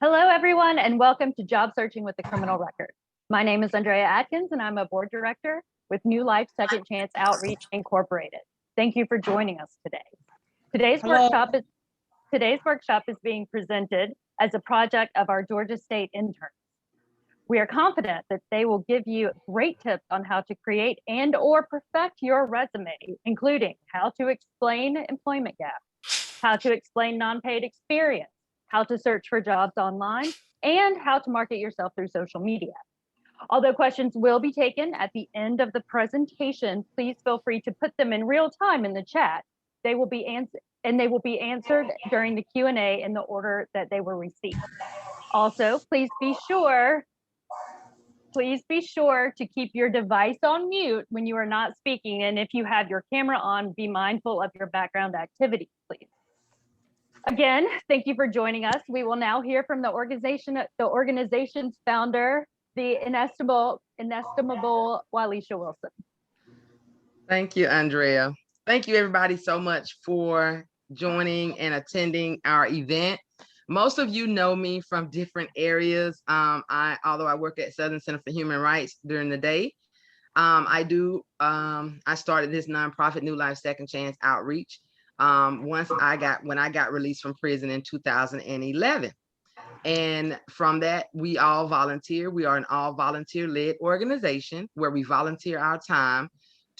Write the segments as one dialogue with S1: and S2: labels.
S1: Hello, everyone, and welcome to Job Searching with the Criminal Record. My name is Andrea Atkins, and I'm a board director with NewLife-Second Chance Outreach, Incorporated. Thank you for joining us today. Today's workshop is being presented as a project of our Georgia State interns. We are confident that they will give you great tips on how to create and/or perfect your resume, including how to explain employment gaps, how to explain non-paid experience, how to search for jobs online, and how to market yourself through social media. Although questions will be taken at the end of the presentation, please feel free to put them in real time in the chat. They will be answered during the Q&A in the order that they were received. Also, please be sure to keep your device on mute when you are not speaking, and if you have your camera on, be mindful of your background activity, please. Again, thank you for joining us. We will now hear from the organization's founder, the inestimable Walisha Wilson.
S2: Thank you, Andrea. Thank you, everybody, so much for joining and attending our event. Most of you know me from different areas. Although I work at Southern Center for Human Rights during the day, I started this nonprofit, NewLife-Second Chance Outreach, when I got released from prison in 2011. And from that, we all volunteer. We are an all volunteer-led organization where we volunteer our time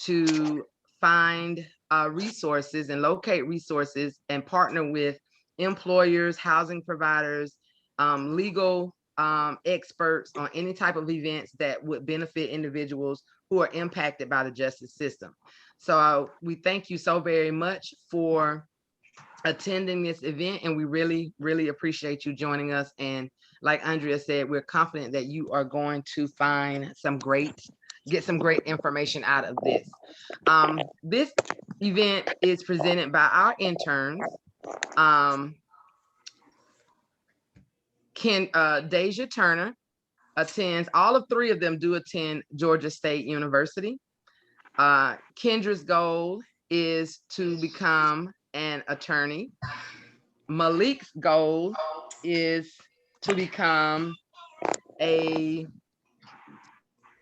S2: to find resources and locate resources and partner with employers, housing providers, legal experts on any type of events that would benefit individuals who are impacted by the justice system. So we thank you so very much for attending this event, and we really, really appreciate you joining us. And like Andrea said, we're confident that you are going to get some great information out of this. This event is presented by our interns. Deja Turner attends, all of three of them do attend Georgia State University. Kendra's goal is to become an attorney. Malik's goal is to become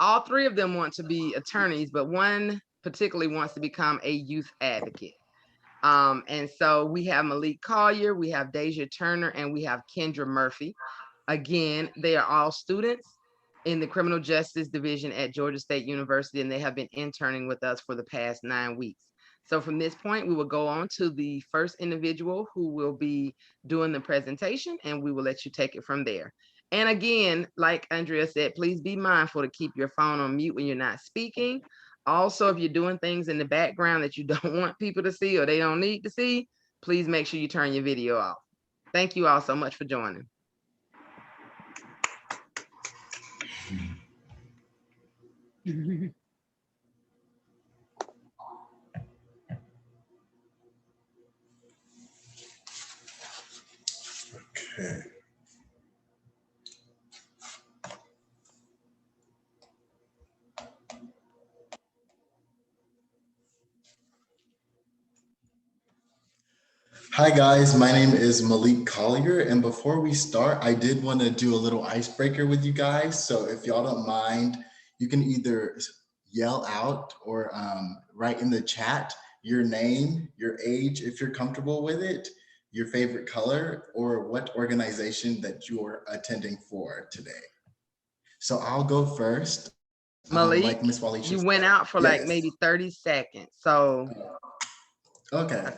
S2: all three of them want to be attorneys, but one particularly wants to become a youth advocate. And so we have Malik Collier, we have Deja Turner, and we have Kendra Murphy. Again, they are all students in the Criminal Justice Division at Georgia State University, and they have been interning with us for the past 9 weeks. So from this point, we will go on to the first individual who will be doing the presentation, and we will let you take it from there. And again, like Andrea said, please be mindful to keep your phone on mute when you're not speaking. Also, if you're doing things in the background that you don't want people to see or they don't need to see, please make sure you turn your video off. Thank you all so much for joining.
S3: Okay. Hi guys, my name is Malik Collier, and before we start, I did want to do a little icebreaker with you guys. So if y'all don't mind, you can either yell out or write in the chat your name, your age, if you're comfortable with it, your favorite color, or what organization that you're attending for today. So I'll go first.
S2: Malik,
S3: like Ms. Walisha
S2: you
S3: said.
S2: went out for
S3: Yes.
S2: like maybe 30 seconds. So
S3: okay.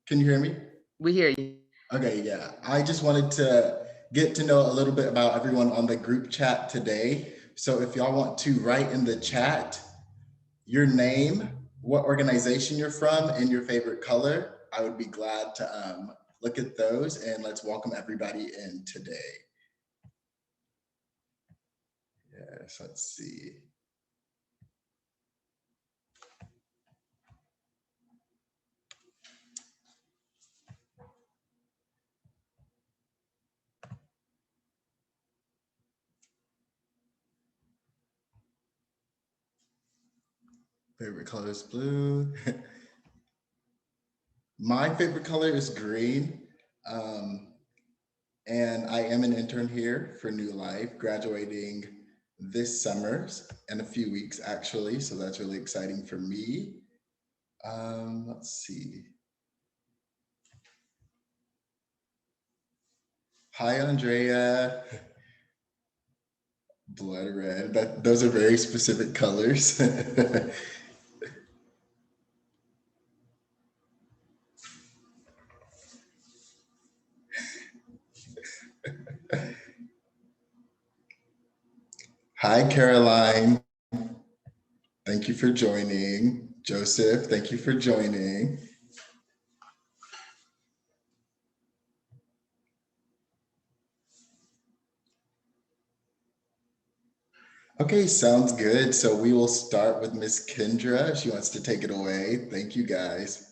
S3: Can you hear me?
S2: We hear you.
S3: Okay, yeah. I just wanted to get to know a little bit about everyone on the group chat today. So if y'all want to write in the chat your name, what organization you're from, and your favorite color, I would be glad to look at those, and let's welcome everybody in today. Yes, let's see. Favorite color is blue. My favorite color is green. and I am an intern here for New Life, graduating this summer in a few weeks actually, so that's really exciting for me. Let's see. Hi, Andrea. Blood red. Those are very specific colors. Hi, Caroline. Thank you for joining. Joseph, thank you for joining. Okay, sounds good. So we will start with Miss Kendra. She wants to take it away. Thank you, guys.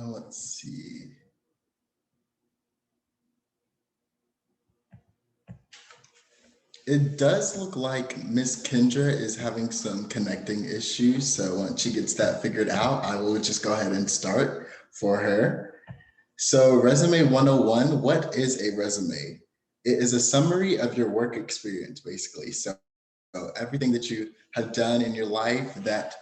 S3: Let's see. It does look like Miss Kendra is having some connecting issues. So once she gets that figured out, I will just go ahead and start for her. So resume 101, what is a resume? It is a summary of your work experience, basically. So everything that you have done in your life that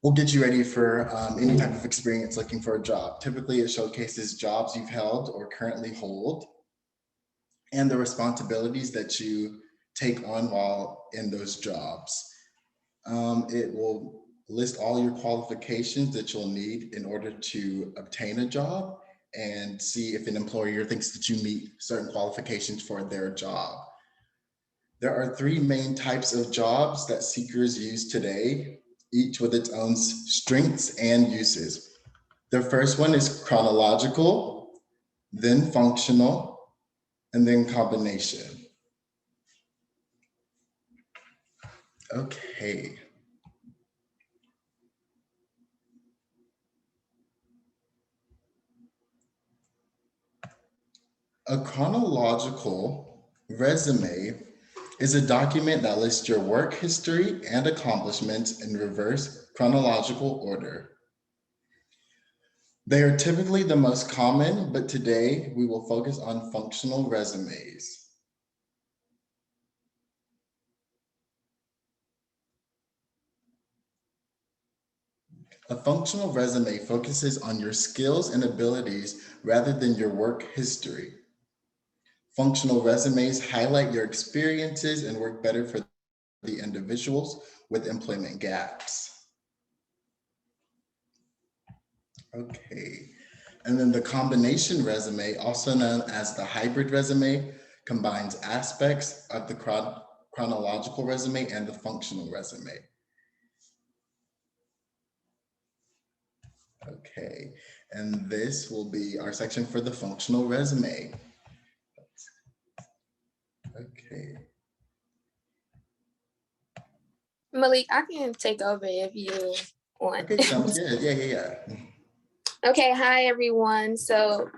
S3: will get you ready for any type of experience looking for a job. Typically, it showcases jobs you've held or currently hold and the responsibilities that you take on while in those jobs. It will list all your qualifications that you'll need in order to obtain a job and see if an employer thinks that you meet certain qualifications for their job. There are three main types of jobs that seekers use today, each with its own strengths and uses. The first one is chronological, then functional, and then combination. Okay. A chronological resume is a document that lists your work history and accomplishments in reverse chronological order. They are typically the most common, but today we will focus on functional resumes. A functional resume focuses on your skills and abilities rather than your work history. Functional resumes highlight your experiences and work better for the individuals with employment gaps. Okay, and then the combination resume, also known as the hybrid resume, combines aspects of the chronological resume and the functional resume. Okay, and this will be our section for the functional resume. Okay.
S4: Malik, I can take over if you want.
S3: Okay, sounds good. Yeah.
S4: Okay, hi everyone. So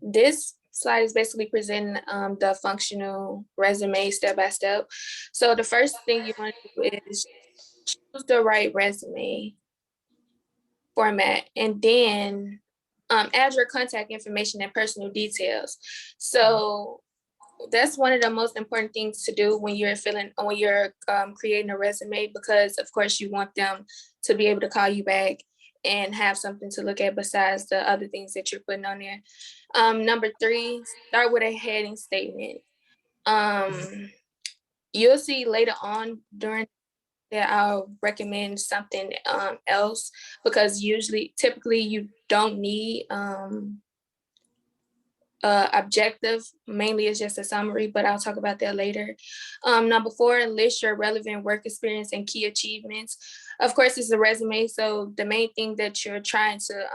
S4: this slide is basically presenting the functional resume step by step. So the first thing you want to do is choose the right resume format, and then add your contact information and personal details. So that's one of the most important things to do when you're creating a resume, because of course you want them to be able to call you back and have something to look at besides the other things that you're putting on there. Number 3, start with a heading statement. You'll see later on during that I'll recommend something else, because typically you don't need objective. Mainly it's just a summary, but I'll talk about that later. Number 4, list your relevant work experience and key achievements. Of course, it's a resume, so the main thing that you're trying to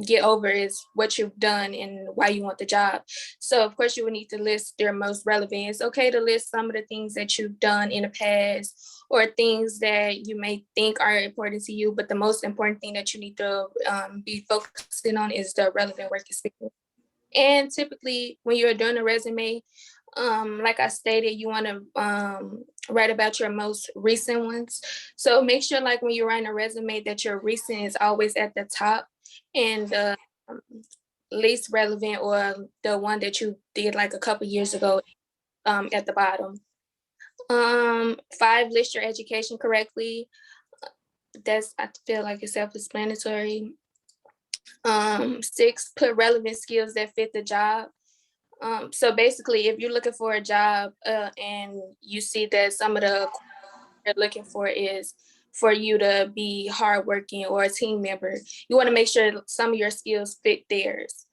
S4: get over is what you've done and why you want the job. So of course you would need to list their most relevant. It's okay to list some of the things that you've done in the past or things that you may think are important to you, but the most important thing that you need to be focusing on is the relevant work experience. And typically when you're doing a resume, like I stated, you want to write about your most recent ones. So make sure like when you're writing a resume that your recent is always at the top and the least relevant or the one that you did like a couple years ago at the bottom. 5, list your education correctly. That's, I feel like it's self-explanatory. 6, put relevant skills that fit the job. So basically, if you're looking for a job and you see that some of the you're looking for is for you to be hardworking or a team member, you want to make sure some of your skills fit theirs.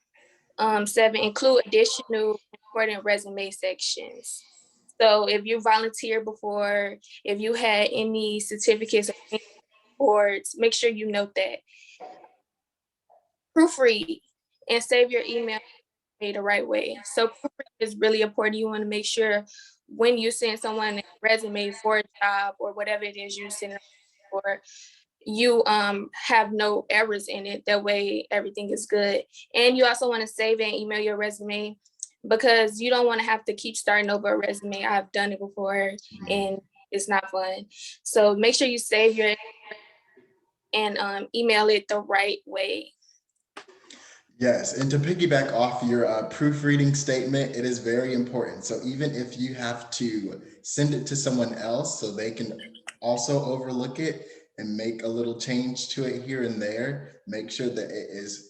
S4: 7, include additional important resume sections. So if you volunteered before, if you had any certificates or any boards, make sure you note that. Proofread and save your email the right way. So proofread is really important. You want to make sure when you send someone a resume for a job or whatever it is you send for, you have no errors in it. That way everything is good. And you also want to save and email your resume because you don't want to have to keep starting over a resume. I've done it before and it's not fun. So make sure you save your and email it the right way.
S3: Yes, and to piggyback off your proofreading statement, it is very important. So even if you have to send it to someone else so they can also overlook it and make a little change to it here and there, make sure that it is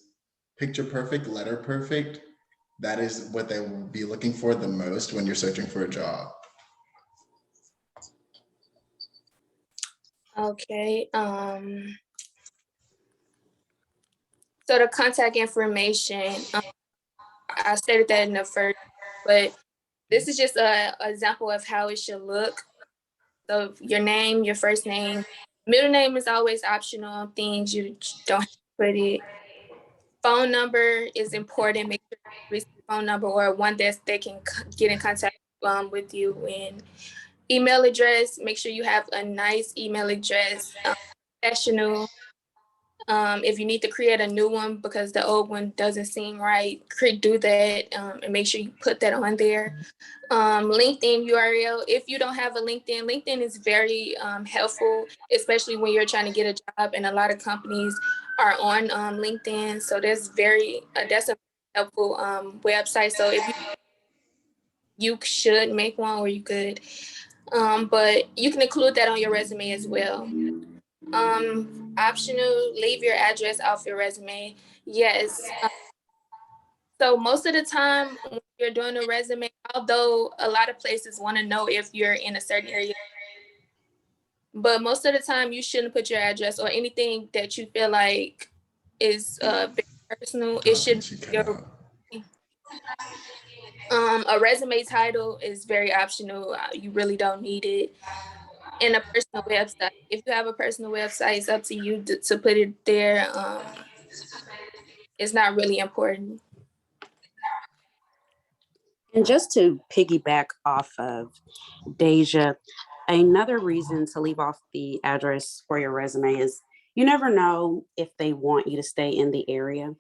S3: picture perfect, letter perfect. That is what they will be looking for the most when you're searching for a job.
S4: Okay. So the contact information, I stated that in the first, but this is just an example of how it should look. So your name, your first name, middle name is always optional, things you don't have to put it. Phone number is important. Make sure you receive a phone number or one that they can get in contact with you. And email address, make sure you have a nice email address, professional. If you need to create a new one because the old one doesn't seem right, do that and make sure you put that on there. LinkedIn URL. If you don't have a LinkedIn, LinkedIn is very helpful, especially when you're trying to get a job, and a lot of companies are on LinkedIn. So that's that's a helpful website. So if you should make one or you could, but you can include that on your resume as well. Optional, leave your address off your resume. Yes. So most of the time when you're doing a resume, although a lot of places want to know if you're in a certain area, but most of the time you shouldn't put your address or anything that you feel like is very personal. It should be your, a resume title is very optional. You really don't need it. And a personal website. If you have a personal website, it's up to you to put it there. It's not really important.
S5: And just to piggyback off of Deja, another reason to leave off the address for your resume is you never know if they want you to stay in the area,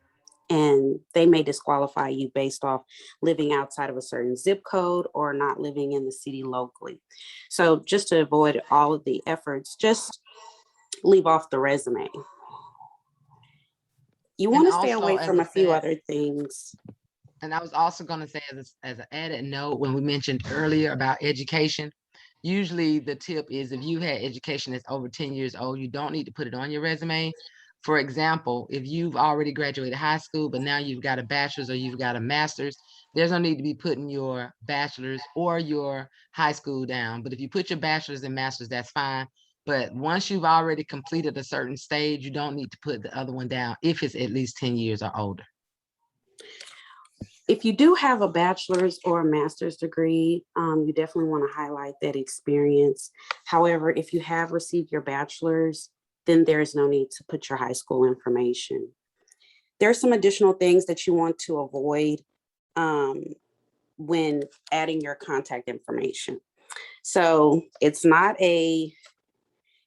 S5: and they may disqualify you based off living outside of a certain zip code or not living in the city locally. So just to avoid all of the efforts, just leave off the resume. You want to stay away from a few other things.
S2: And I was also going to say, as an added note, when we mentioned earlier about education, usually the tip is if you had education that's over 10 years old, you don't need to put it on your resume. For example, if you've already graduated high school, but now you've got a bachelor's or you've got a master's, there's no need to be putting your bachelor's or your high school down. But if you put your bachelor's and master's, that's fine. But once you've already completed a certain stage, you don't need to put the other one down if it's at least 10 years or older.
S5: If you do have a bachelor's or a master's degree, you definitely want to highlight that experience. However, if you have received your bachelor's, then there's no need to put your high school information. There are some additional things that you want to avoid when adding your contact information. So it's not a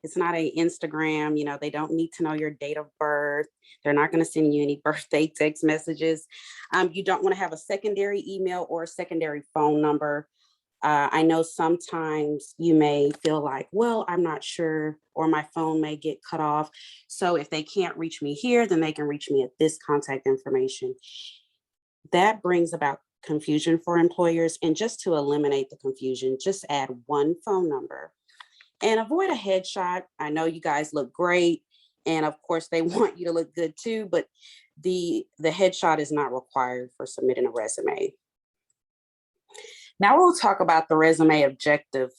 S5: It's not a Instagram, they don't need to know your date of birth. They're not going to send you any birthday text messages. You don't want to have a secondary email or a secondary phone number. I know sometimes you may feel like, well, I'm not sure, or my phone may get cut off. So if they can't reach me here, then they can reach me at this contact information. That brings about confusion for employers. And just to eliminate the confusion, just add one phone number and avoid a headshot. I know you guys look great. And of course they want you to look good too, but the headshot is not required for submitting a resume. Now we'll talk about the resume objective.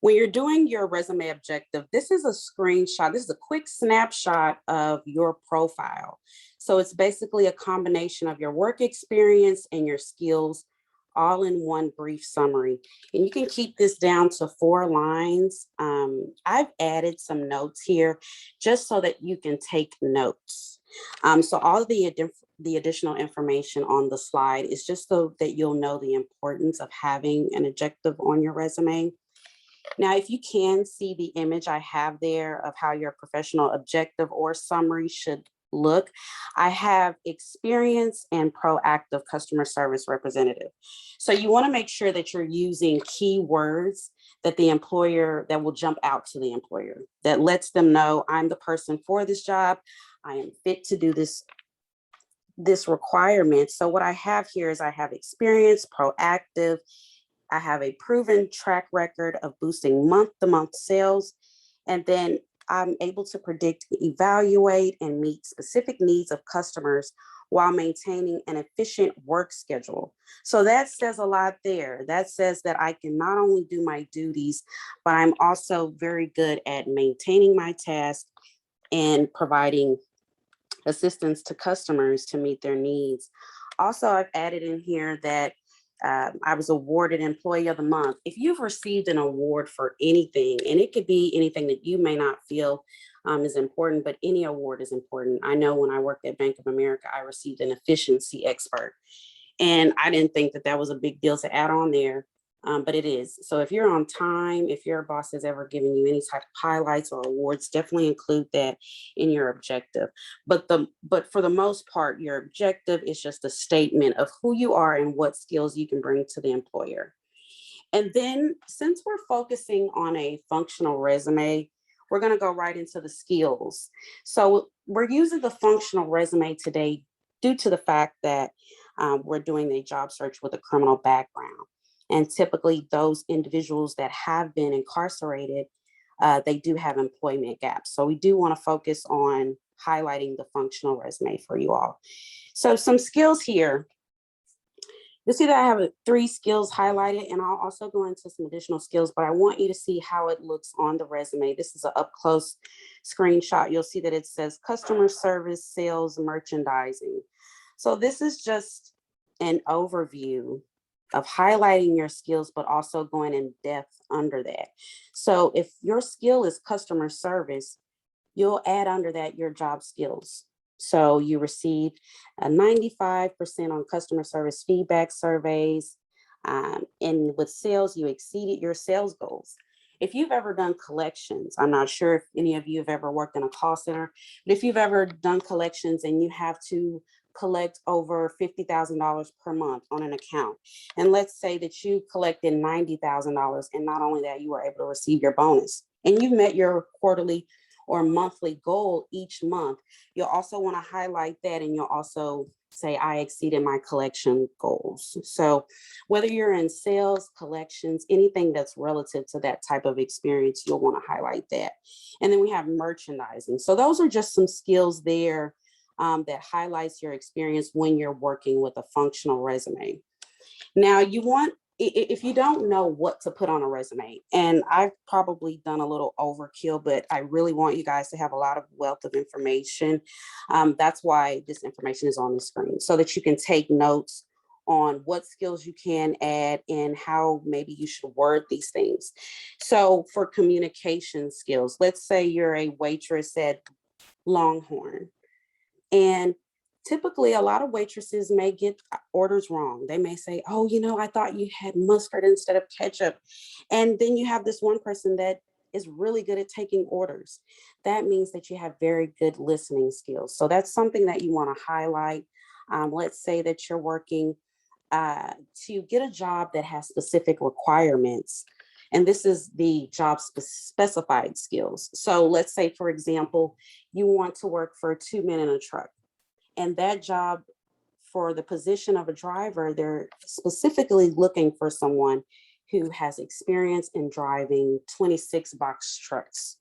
S5: When you're doing your resume objective, this is a screenshot. This is a quick snapshot of your profile. So it's basically a combination of your work experience and your skills all in one brief summary. And you can keep this down to 4 lines. I've added some notes here just so that you can take notes. So all of the additional information on the slide is just so that you'll know the importance of having an objective on your resume. Now, if you can see the image I have there of how your professional objective or summary should look, I have experience and proactive customer service representative. So you want to make sure that you're using keywords that will jump out to the employer, that lets them know I'm the person for this job. I am fit to do this requirement. So what I have here is I have experience, proactive. I have a proven track record of boosting month-to-month sales. And then I'm able to predict, evaluate, and meet specific needs of customers while maintaining an efficient work schedule. So that says a lot there. That says that I can not only do my duties, but I'm also very good at maintaining my tasks and providing assistance to customers to meet their needs. Also, I've added in here that I was awarded Employee of the Month. If you've received an award for anything, and it could be anything that you may not feel is important, but any award is important. I know when I worked at Bank of America, I received an efficiency expert. And I didn't think that that was a big deal to add on there, but it is. So if you're on time, if your boss has ever given you any type of highlights or awards, definitely include that in your objective. But for the most part, your objective is just a statement of who you are and what skills you can bring to the employer. And then since we're focusing on a functional resume, we're going to go right into the skills. So we're using the functional resume today due to the fact that we're doing a job search with a criminal background. And typically those individuals that have been incarcerated, they do have employment gaps. So we do want to focus on highlighting the functional resume for you all. So some skills here. You'll see that I have 3 skills highlighted, and I'll also go into some additional skills, but I want you to see how it looks on the resume. This is an up close screenshot. You'll see that it says customer service, sales, merchandising. So this is just an overview of highlighting your skills, but also going in depth under that. So if your skill is customer service, you'll add under that your job skills. So you received a 95% on customer service feedback surveys. And with sales, you exceeded your sales goals. If you've ever done collections, I'm not sure if any of you have ever worked in a call center, but if you've ever done collections and you have to collect over $50,000 per month on an account, and let's say that you collected $90,000, and not only that, you were able to receive your bonus, and you met your quarterly or monthly goal each month, you'll also want to highlight that, and you'll also say, I exceeded my collection goals. So whether you're in sales, collections, anything that's relative to that type of experience, you'll want to highlight that. And then we have merchandising. So those are just some skills there that highlights your experience when you're working with a functional resume. Now you want, if you don't know what to put on a resume, and I've probably done a little overkill, but I really want you guys to have a lot of wealth of information. That's why this information is on the screen, so that you can take notes on what skills you can add and how maybe you should word these things. So for communication skills, let's say you're a waitress at Longhorn, and typically, a lot of waitresses may get orders wrong. They may say, oh, I thought you had mustard instead of ketchup. And then you have this one person that is really good at taking orders. That means that you have very good listening skills. So that's something that you want to highlight. Let's say that you're working to get a job that has specific requirements. And this is the job specified skills. So let's say, for example, you want to work for 2 men in a truck. And that job, for the position of a driver, they're specifically looking for someone who has experience in driving 26 box trucks.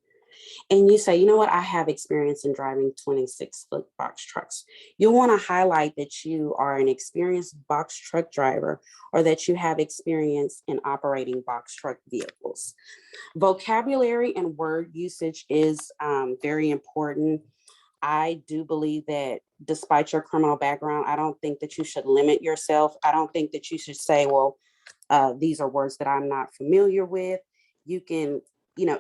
S5: And you say, you know what, I have experience in driving 26-foot box trucks. You'll want to highlight that you are an experienced box truck driver, or that you have experience in operating box truck vehicles. Vocabulary and word usage is very important. I do believe that despite your criminal background, I don't think that you should limit yourself. I don't think that you should say, well, these are words that I'm not familiar with. You can,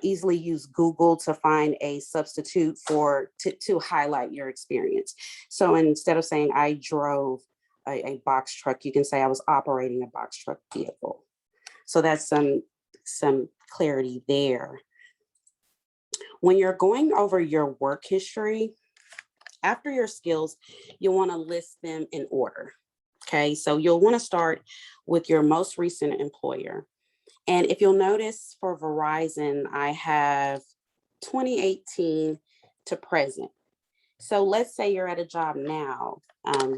S5: easily use Google to find a substitute to highlight your experience. So instead of saying I drove a box truck, you can say I was operating a box truck vehicle. So that's some clarity there. When you're going over your work history, after your skills, you'll want to list them in order. Okay, so you'll want to start with your most recent employer. And if you'll notice, for Verizon, I have 2018 to present. So let's say you're at a job now.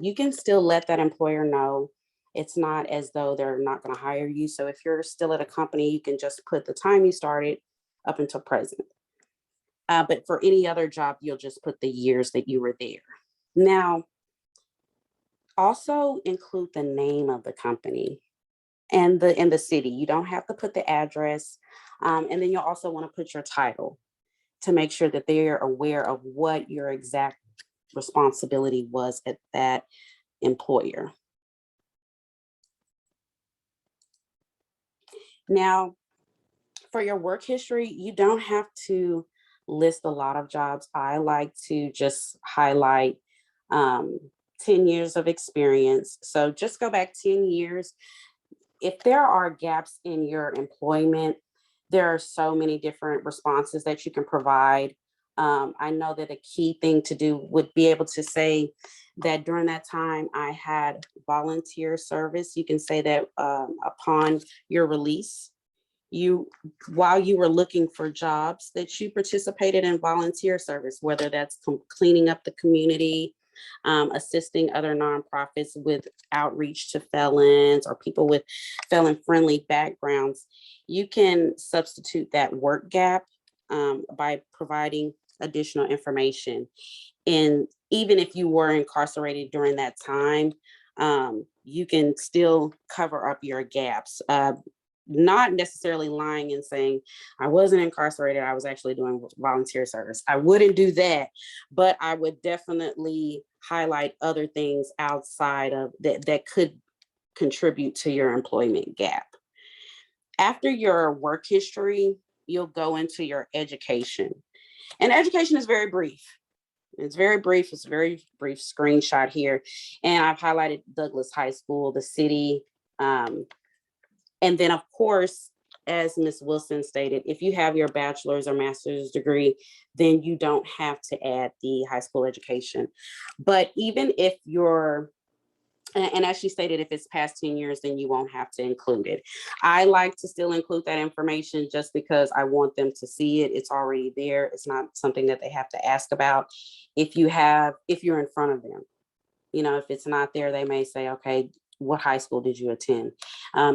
S5: You can still let that employer know. It's not as though they're not going to hire you. So if you're still at a company, you can just put the time you started up until present. But for any other job, you'll just put the years that you were there. Now, also include the name of the company and the city. You don't have to put the address. And then you'll also want to put your title to make sure that they're aware of what your exact responsibility was at that employer. Now, for your work history, you don't have to list a lot of jobs. I like to just highlight 10 years of experience. So just go back 10 years. If there are gaps in your employment, there are so many different responses that you can provide. I know that a key thing to do would be able to say that during that time I had volunteer service. You can say that upon your release, while you were looking for jobs, that you participated in volunteer service, whether that's cleaning up the community, assisting other nonprofits with outreach to felons or people with felon-friendly backgrounds. You can substitute that work gap by providing additional information. And even if you were incarcerated during that time, you can still cover up your gaps. Not necessarily lying and saying, I wasn't incarcerated, I was actually doing volunteer service. I wouldn't do that, but I would definitely highlight other things outside of that could contribute to your employment gap. After your work history, you'll go into your education. And education is very brief. It's very brief. It's a very brief screenshot here. And I've highlighted Douglas High School, the city, and then, of course, as Ms. Wilson stated, if you have your bachelor's or master's degree, then you don't have to add the high school education. But even if you're, and as she stated, if it's past 10 years, then you won't have to include it. I like to still include that information just because I want them to see it. It's already there. It's not something that they have to ask about. If you're in front of them, if it's not there, they may say, okay, what high school did you attend?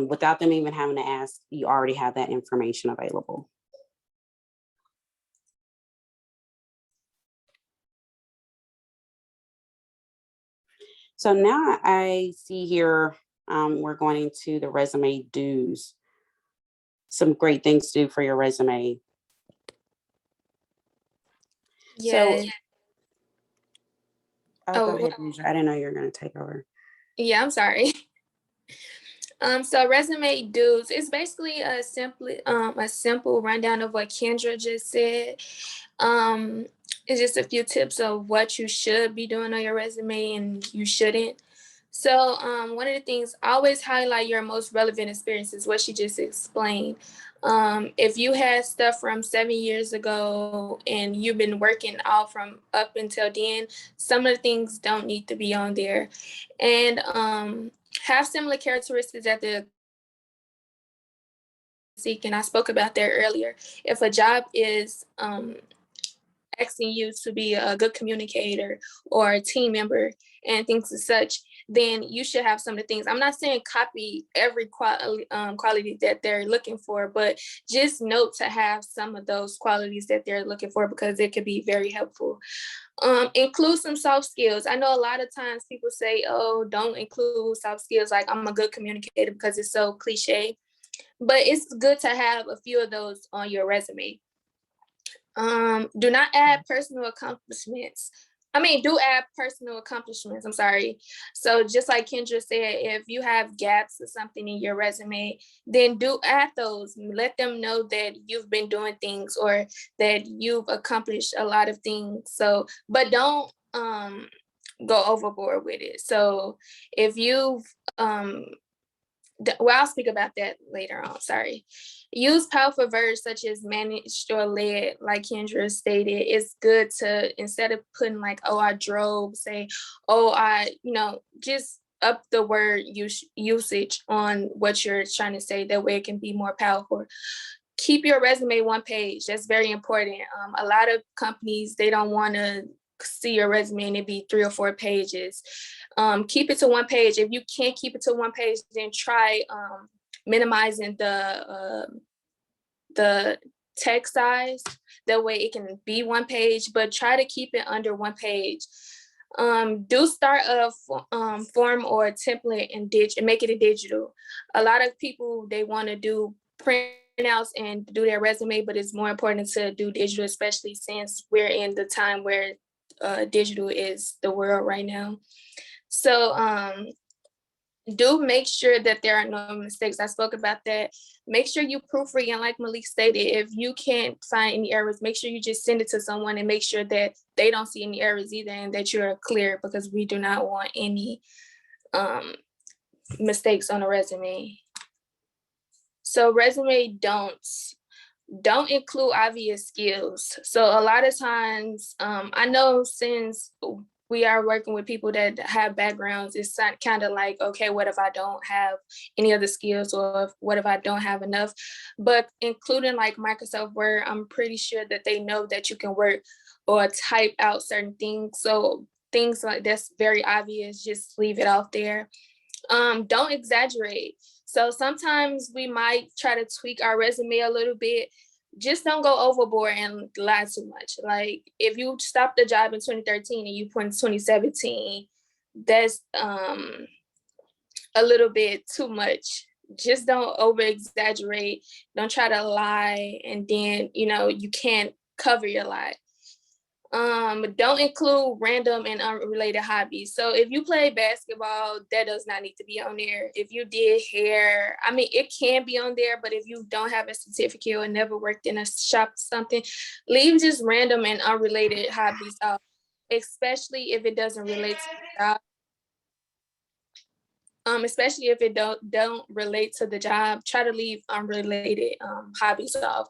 S5: Without them even having to ask, you already have that information available. So now I see here, we're going into the resume dues. Some great things to do for your resume.
S4: Yeah.
S5: Go ahead, Deja. I didn't know you were going to take over. Yeah,
S4: I'm sorry. So resume dues is basically a simple rundown of what Kendra just said. It's just a few tips of what you should be doing on your resume and you shouldn't. So one of the things, always highlight your most relevant experiences, what she just explained. If you had stuff from 7 years ago and you've been working all from up until then, some of the things don't need to be on there. And have similar characteristics that the seek, and I spoke about that earlier. If a job is asking you to be a good communicator or a team member and things as such, then you should have some of the things. I'm not saying copy every quality that they're looking for, but just note to have some of those qualities that they're looking for, because it could be very helpful. Include some soft skills. I know a lot of times people say, oh, don't include soft skills, like I'm a good communicator, because it's so cliche. But it's good to have a few of those on your resume. Do not add personal accomplishments. Do add personal accomplishments, I'm sorry. So just like Kendra said, if you have gaps or something in your resume, then do add those. Let them know that you've been doing things or that you've accomplished a lot of things. So, but don't go overboard with it. So if you've I'll speak about that later on, sorry. Use powerful verbs such as managed or led, like Kendra stated. It's good to, instead of putting like, oh, I drove, say, oh, just up the word usage on what you're trying to say. That way it can be more powerful. Keep your resume one page. That's very important. A lot of companies, they don't want to see your resume and it be 3 or 4 pages. Keep it to one page. If you can't keep it to one page, then try minimizing the text size. That way it can be one page, but try to keep it under one page. Do start a form or a template and make it a digital. A lot of people, they want to do printouts and do their resume, but it's more important to do digital, especially since we're in the time where digital is the world right now. So do make sure that there are no mistakes. I spoke about that. Make sure you proofread, and like Malik stated, if you can't find any errors, make sure you just send it to someone and make sure that they don't see any errors either and that you're clear, because we do not want any mistakes on a resume. So resume don't include obvious skills. So a lot of times, I know since we are working with people that have backgrounds, it's kind of like, okay, what if I don't have any other skills, or what if I don't have enough? But including like Microsoft Word, I'm pretty sure that they know that you can work or type out certain things. So things like that's very obvious, just leave it out there. Don't exaggerate. So sometimes we might try to tweak our resume a little bit. Just don't go overboard and lie too much. Like if you stopped the job in 2013 and you put in 2017, that's a little bit too much. Just don't over exaggerate. Don't try to lie and then you can't cover your lie. Don't include random and unrelated hobbies. So if you play basketball, that does not need to be on there. If you did hair, it can be on there, but if you don't have a certificate or never worked in a shop or something, leave just random and unrelated hobbies out, especially if it doesn't relate to the job. Especially if it don't relate to the job, try to leave unrelated hobbies off.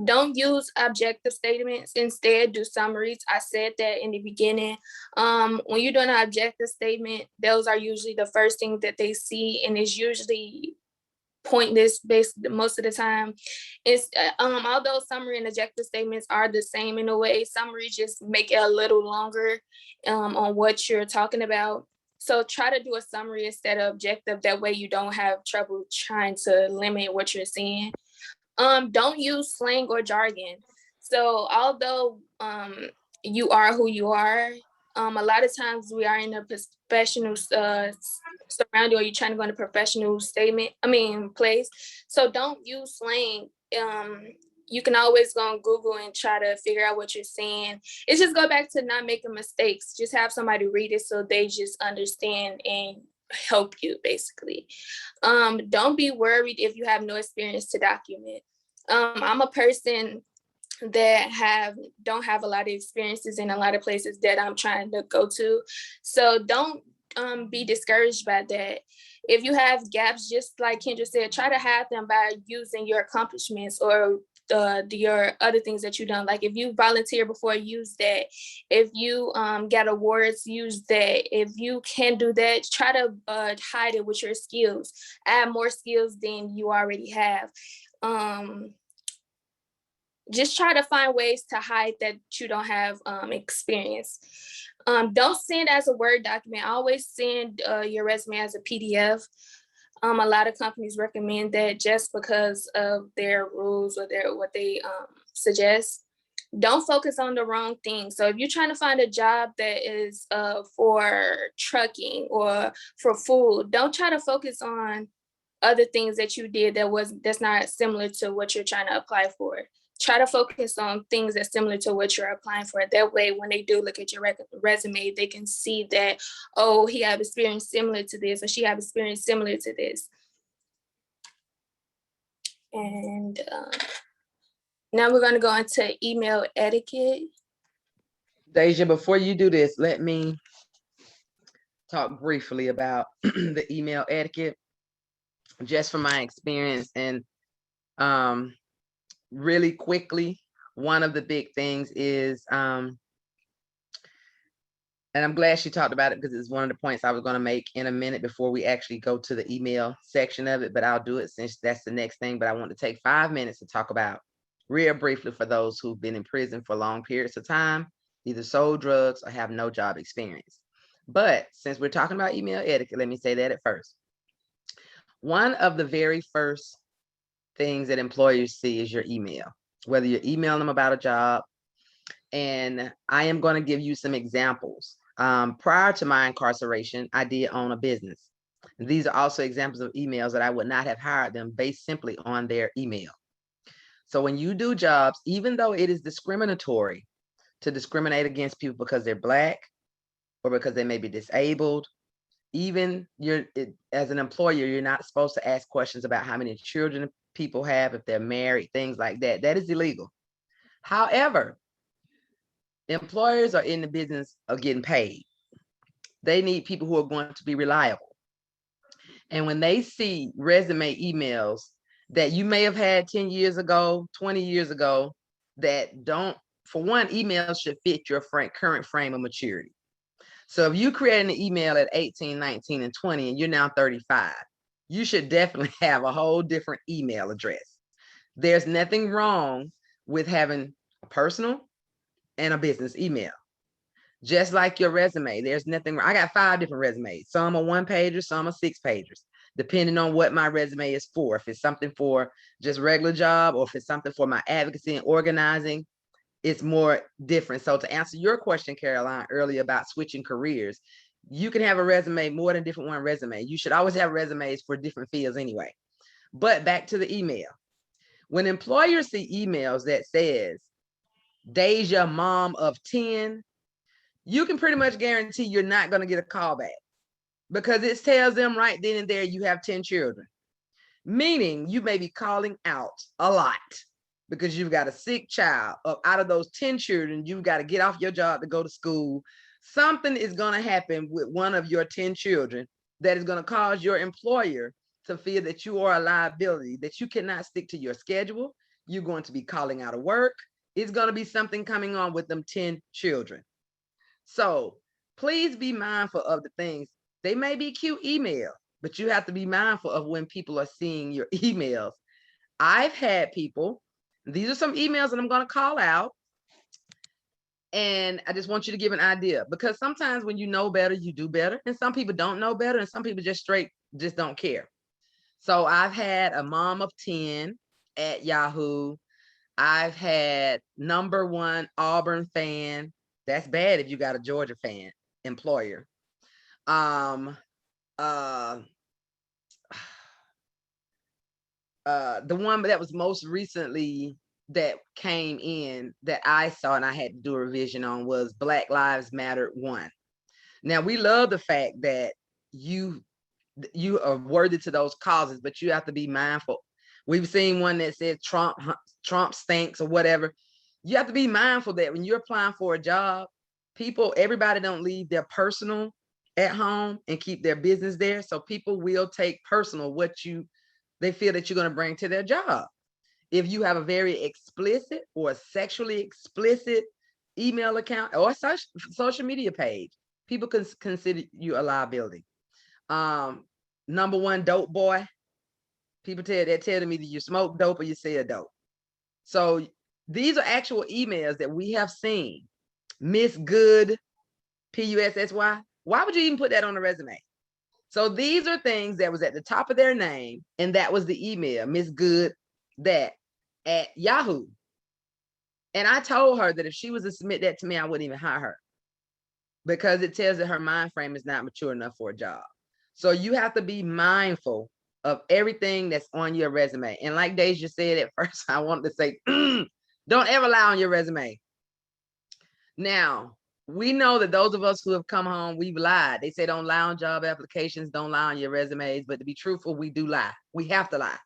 S4: Don't use objective statements. Instead, do summaries. I said that in the beginning. When you're doing an objective statement, those are usually the first thing that they see, and it's usually pointless based most of the time. It's although summary and objective statements are the same in a way, summary just make it a little longer on what you're talking about. So try to do a summary instead of objective. That way you don't have trouble trying to limit what you're saying. Don't use slang or jargon. So although you are who you are, a lot of times we are in a professional surrounding, or you're trying to go in a professional place. So don't use slang. You can always go on Google and try to figure out what you're saying. It's just go back to not making mistakes. Just have somebody read it so they just understand and help you, basically. Don't be worried if you have no experience to document. I'm a person that don't have a lot of experiences in a lot of places that I'm trying to go to. So don't be discouraged by that. If you have gaps, just like Kendra said, try to hide them by using your accomplishments or your other things that you've done. Like if you volunteer before, use that. If you get awards, use that. If you can do that, try to hide it with your skills. Add more skills than you already have. Just try to find ways to hide that you don't have experience. Don't send as a Word document. Always send your resume as a PDF. A lot of companies recommend that just because of their rules or what they suggest. Don't focus on the wrong thing. So if you're trying to find a job that is for trucking or for food, don't try to focus on other things that you did that's not similar to what you're trying to apply for. Try to focus on things that's similar to what you're applying for. That way, when they do look at your resume, they can see that, oh, he have experience similar to this, or she have experience similar to this. And now we're going to go into email etiquette.
S2: Deja, before you do this, let me talk briefly about the email etiquette, just from my experience. And really quickly, one of the big things is, and I'm glad she talked about it because it's one of the points I was going to make in a minute before we actually go to the email section of it, but I'll do it since that's the next thing. But I want to take 5 minutes to talk about real briefly for those who've been in prison for long periods of time, either sold drugs or have no job experience. But since we're talking about email etiquette, let me say that at first. One of the very first things that employers see is your email, whether you're emailing them about a job. And I am going to give you some examples. Prior to my incarceration, I did own a business. And these are also examples of emails that I would not have hired them based simply on their email. So when you do jobs, even though it is discriminatory to discriminate against people because they're Black or because they may be disabled, even as an employer, you're not supposed to ask questions about how many children people have, if they're married, things like that. That is illegal. However, employers are in the business of getting paid. They need people who are going to be reliable. And when they see resume emails that you may have had 10 years ago, 20 years ago, that don't, for one, emails should fit your current frame of maturity. So if you create an email at 18, 19, and 20, and you're now 35, you should definitely have a whole different email address. There's nothing wrong with having a personal and a business email. Just like your resume, there's nothing wrong. I got 5 different resumes. Some are 1-pagers, some are 6-pagers, depending on what my resume is for. If it's something for just regular job, or if it's something for my advocacy and organizing, it's more different. So to answer your question, Caroline, earlier about switching careers, you can have a resume, more than different one resume. You should always have resumes for different fields anyway. But back to the email. When employers see emails that says, Deja, mom of 10, you can pretty much guarantee you're not going to get a call back, because it tells them right then and there you have 10 children. Meaning you may be calling out a lot because you've got a sick child. Out of those 10 children, you've got to get off your job to go to school. Something is going to happen with one of your 10 children that is going to cause your employer to feel that you are a liability, that you cannot stick to your schedule. You're going to be calling out of work. It's going to be something coming on with them 10 children. So please be mindful of the things. They may be cute emails, but you have to be mindful of when people are seeing your emails. I've had people, these are some emails that I'm going to call out, and I just want you to give an idea, because sometimes when you know better, you do better. And some people don't know better, and some people just don't care. So I've had a mom of 10 at Yahoo. I've had #1 Auburn fan. That's bad if you got a Georgia fan employer. The one that was most recently that came in that I saw and I had to do a revision on was Black Lives Matter 1. Now, we love the fact that you are worthy to those causes, but you have to be mindful. We've seen one that said Trump stinks or whatever. You have to be mindful that when you're applying for a job, everybody don't leave their personal at home and keep their business there. So people will take personal what they feel that you're going to bring to their job. If you have a very explicit or sexually explicit email account or social media page, people can consider you a liability. Number one, dope boy. People tell them either you smoke dope or you sell dope. So these are actual emails that we have seen. Miss Good, Pussy. Why would you even put that on a resume? So these are things that was at the top of their name, and that was the email, Miss Good, that at Yahoo. And I told her that if she was to submit that to me, I wouldn't even hire her because it tells that her mind frame is not mature enough for a job. So you have to be mindful of everything that's on your resume. And like Deja said at first, I wanted to say, don't ever lie on your resume. Now, we know that those of us who have come home, we've lied. They say don't lie on job applications, don't lie on your resumes. But to be truthful, we do lie. We have to lie.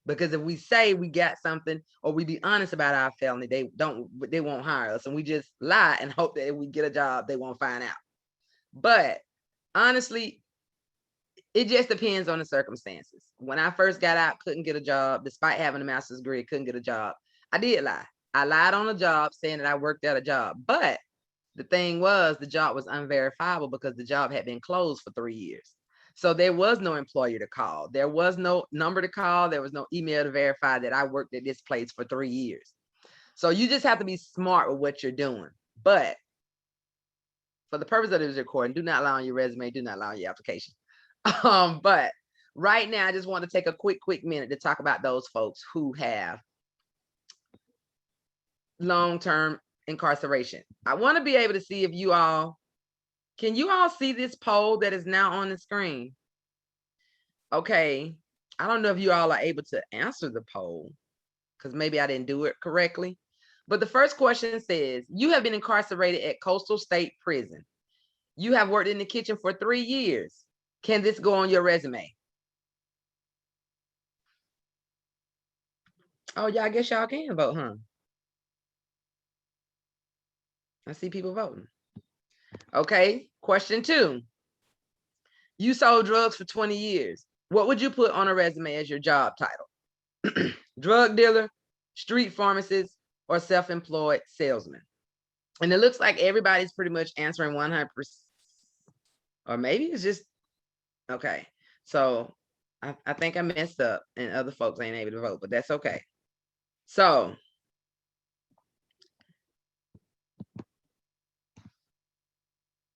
S2: Because if we say we got something or we be honest about our felony, they won't hire us. And we just lie and hope that if we get a job, they won't find out. But honestly, it just depends on the circumstances. When I first got out, couldn't get a job, despite having a master's degree, couldn't get a job. I did lie. I lied on a job saying that I worked at a job. But the thing was, the job was unverifiable because the job had been closed for 3 years. So there was no employer to call. There was no number to call. There was no email to verify that I worked at this place for 3 years. So you just have to be smart with what you're doing. But for the purpose of this recording, do not lie on your resume. Do not lie on your application. But right now, I just want to take a quick minute to talk about those folks who have long-term incarceration. I want to be able to see if can you all see this poll that is now on the screen? Okay, I don't know if you all are able to answer the poll because maybe I didn't do it correctly. But the first question says, you have been incarcerated at Coastal State Prison. You have worked in the kitchen for 3 years. Can this go on your resume? Oh, yeah, I guess y'all can vote, huh? I see people voting. Okay, question 2. You sold drugs for 20 years. What would you put on a resume as your job title? Drug dealer, street pharmacist, or self-employed salesman? And it looks like everybody's pretty much answering 100%. Or maybe it's just, okay. So I think I messed up and other folks ain't able to vote, but that's okay. So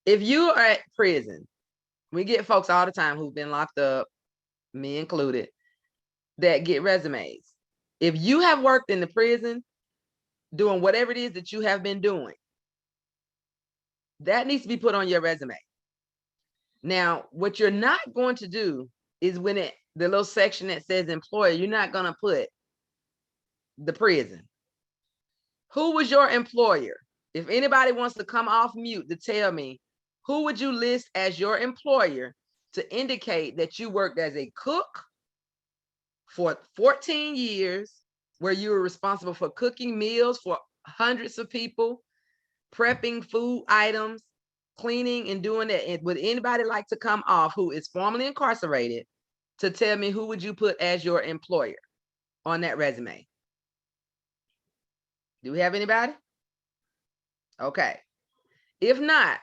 S2: if you are at prison, we get folks all the time who've been locked up, me included, that get resumes. If you have worked in the prison doing whatever it is that you have been doing, that needs to be put on your resume. Now, what you're not going to do is when the little section that says employer, you're not going to put the prison. Who was your employer? If anybody wants to come off mute to tell me, who would you list as your employer to indicate that you worked as a cook for 14 years, where you were responsible for cooking meals for hundreds of people, prepping food items, cleaning and doing that? And would anybody like to come off who is formerly incarcerated to tell me who would you put as your employer on that resume? Do we have anybody? Okay. If not,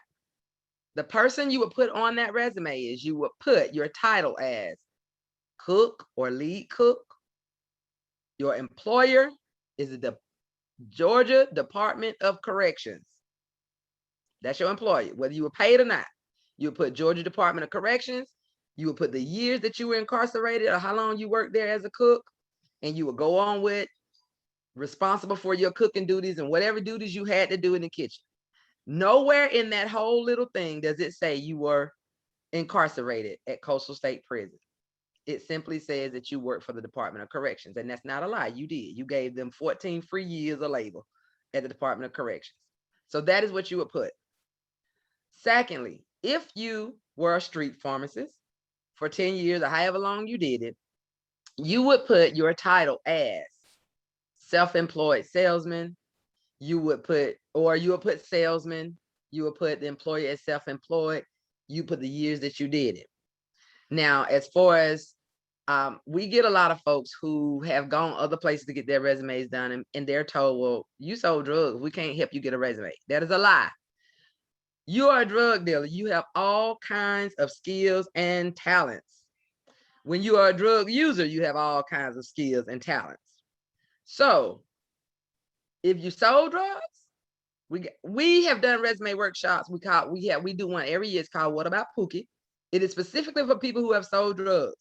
S2: the person you would put on that resume is you would put your title as cook or lead cook. Your employer is the Georgia Department of Corrections. That's your employer, whether you were paid or not. You would put Georgia Department of Corrections. You would put the years that you were incarcerated or how long you worked there as a cook. And you would go on with responsible for your cooking duties and whatever duties you had to do in the kitchen. Nowhere in that whole little thing does it say you were incarcerated at Coastal State Prison. It simply says that you work for the Department of Corrections. And that's not a lie. You did. You gave them 14 free years of labor at the Department of Corrections. So that is what you would put. Secondly, if you were a street pharmacist for 10 years or however long you did it, you would put your title as self-employed salesman. You would put salesman. You would put the employer as self-employed. you put the years that you did it. Now, as far as we get a lot of folks who have gone other places to get their resumes done, and they're told, well, you sold drugs, we can't help you get a resume. That is a lie. You are a drug dealer. You have all kinds of skills and talents. When you are a drug user, you have all kinds of skills and talents. So if you sold drugs, we have done resume workshops. We do one every year. It's called What About Pookie? It is specifically for people who have sold drugs.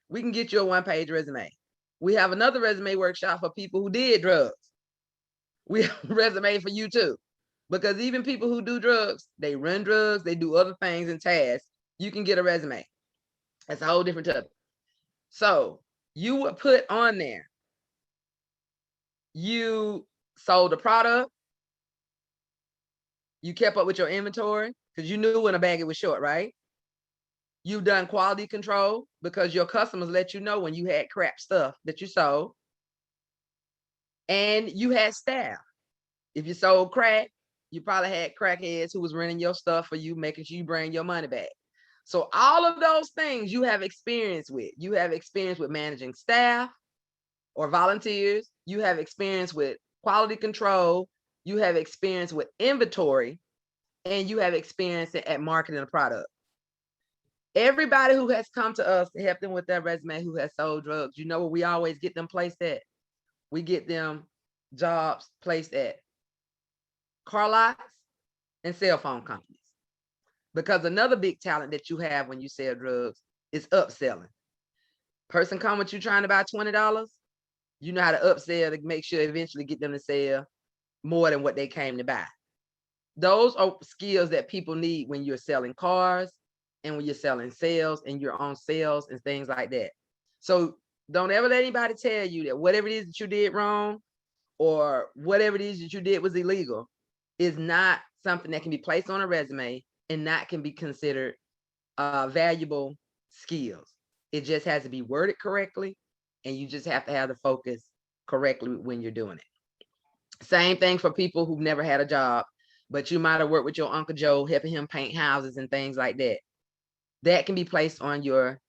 S2: We can get you a one-page resume. We have another resume workshop for people who did drugs. We have a resume for you too. Because even people who do drugs, they run drugs, they do other things and tasks, you can get a resume. That's a whole different topic. So you would put on there, you sold a product, you kept up with your inventory, because you knew when a bag was short, right? You've done quality control because your customers let you know when you had crap stuff that you sold. And you had staff. If you sold crack, you probably had crackheads who was renting your stuff for you, making sure you bring your money back. So all of those things you have experience with. You have experience with managing staff or volunteers. You have experience with quality control. You have experience with inventory, and you have experience at marketing a product. Everybody who has come to us to help them with their resume who has sold drugs, you know where we always get them placed at? We get them jobs placed at car lots and cell phone companies. Because another big talent that you have when you sell drugs is upselling. Person come with you trying to buy $20, you know how to upsell to make sure eventually get them to sell more than what they came to buy. Those are skills that people need when you're selling cars and when you're selling sales and you're on sales and things like that. So don't ever let anybody tell you that whatever it is that you did wrong or whatever it is that you did was illegal is not something that can be placed on a resume and not can be considered valuable skills. It just has to be worded correctly, and you just have to have the focus correctly when you're doing it. Same thing for people who've never had a job, but you might have worked with your Uncle Joe, helping him paint houses and things like that. That can be placed on your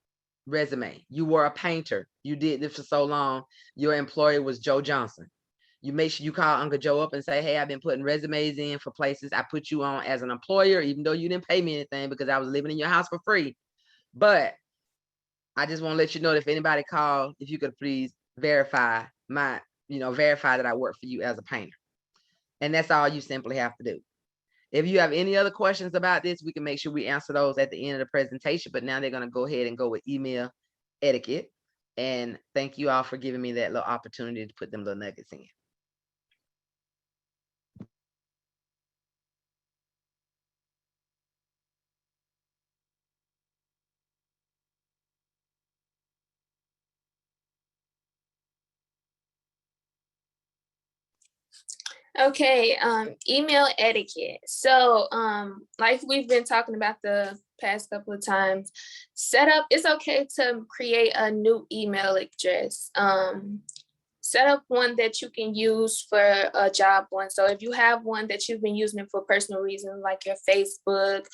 S2: resume. You were a painter. You did this for so long. Your employer was Joe Johnson. You make sure you call Uncle Joe up and say, hey, I've been putting resumes in for places. I put you on as an employer, even though you didn't pay me anything because I was living in your house for free. But I just want to let you know that if anybody called, if you could please verify verify that I work for you as a painter. And that's all you simply have to do. If you have any other questions about this, we can make sure we answer those at the end of the presentation. But now they're going to go ahead and go with email etiquette. And thank you all for giving me that little opportunity to put them little nuggets in.
S4: Okay, email etiquette. So, like we've been talking about the past couple of times, it's okay to create a new email address. Set up one that you can use for a job one. So if you have one that you've been using it for personal reasons, like your Facebook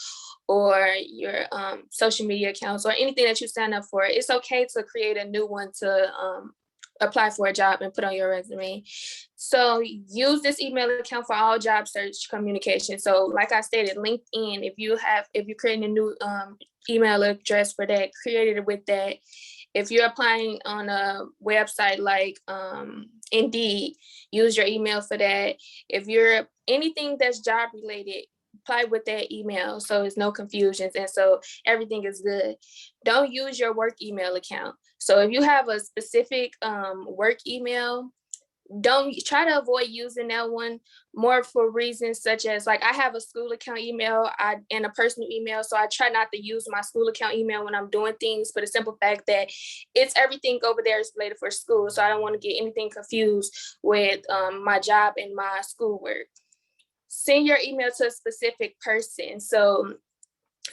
S4: or your social media accounts or anything that you sign up for, it's okay to create a new one to apply for a job and put on your resume. So use this email account for all job search communication. So like I stated, LinkedIn, if you're creating a new email address for that, create it with that. If you're applying on a website like Indeed, use your email for that. If you're anything that's job related, apply with that email so there's no confusions and so everything is good. Don't use your work email account. So if you have a specific work email, don't try to avoid using that one more for reasons such as like I have a school account email and a personal email. So I try not to use my school account email when I'm doing things for the simple fact that it's everything over there is related for school. So I don't want to get anything confused with my job and my schoolwork. Send your email to a specific person. So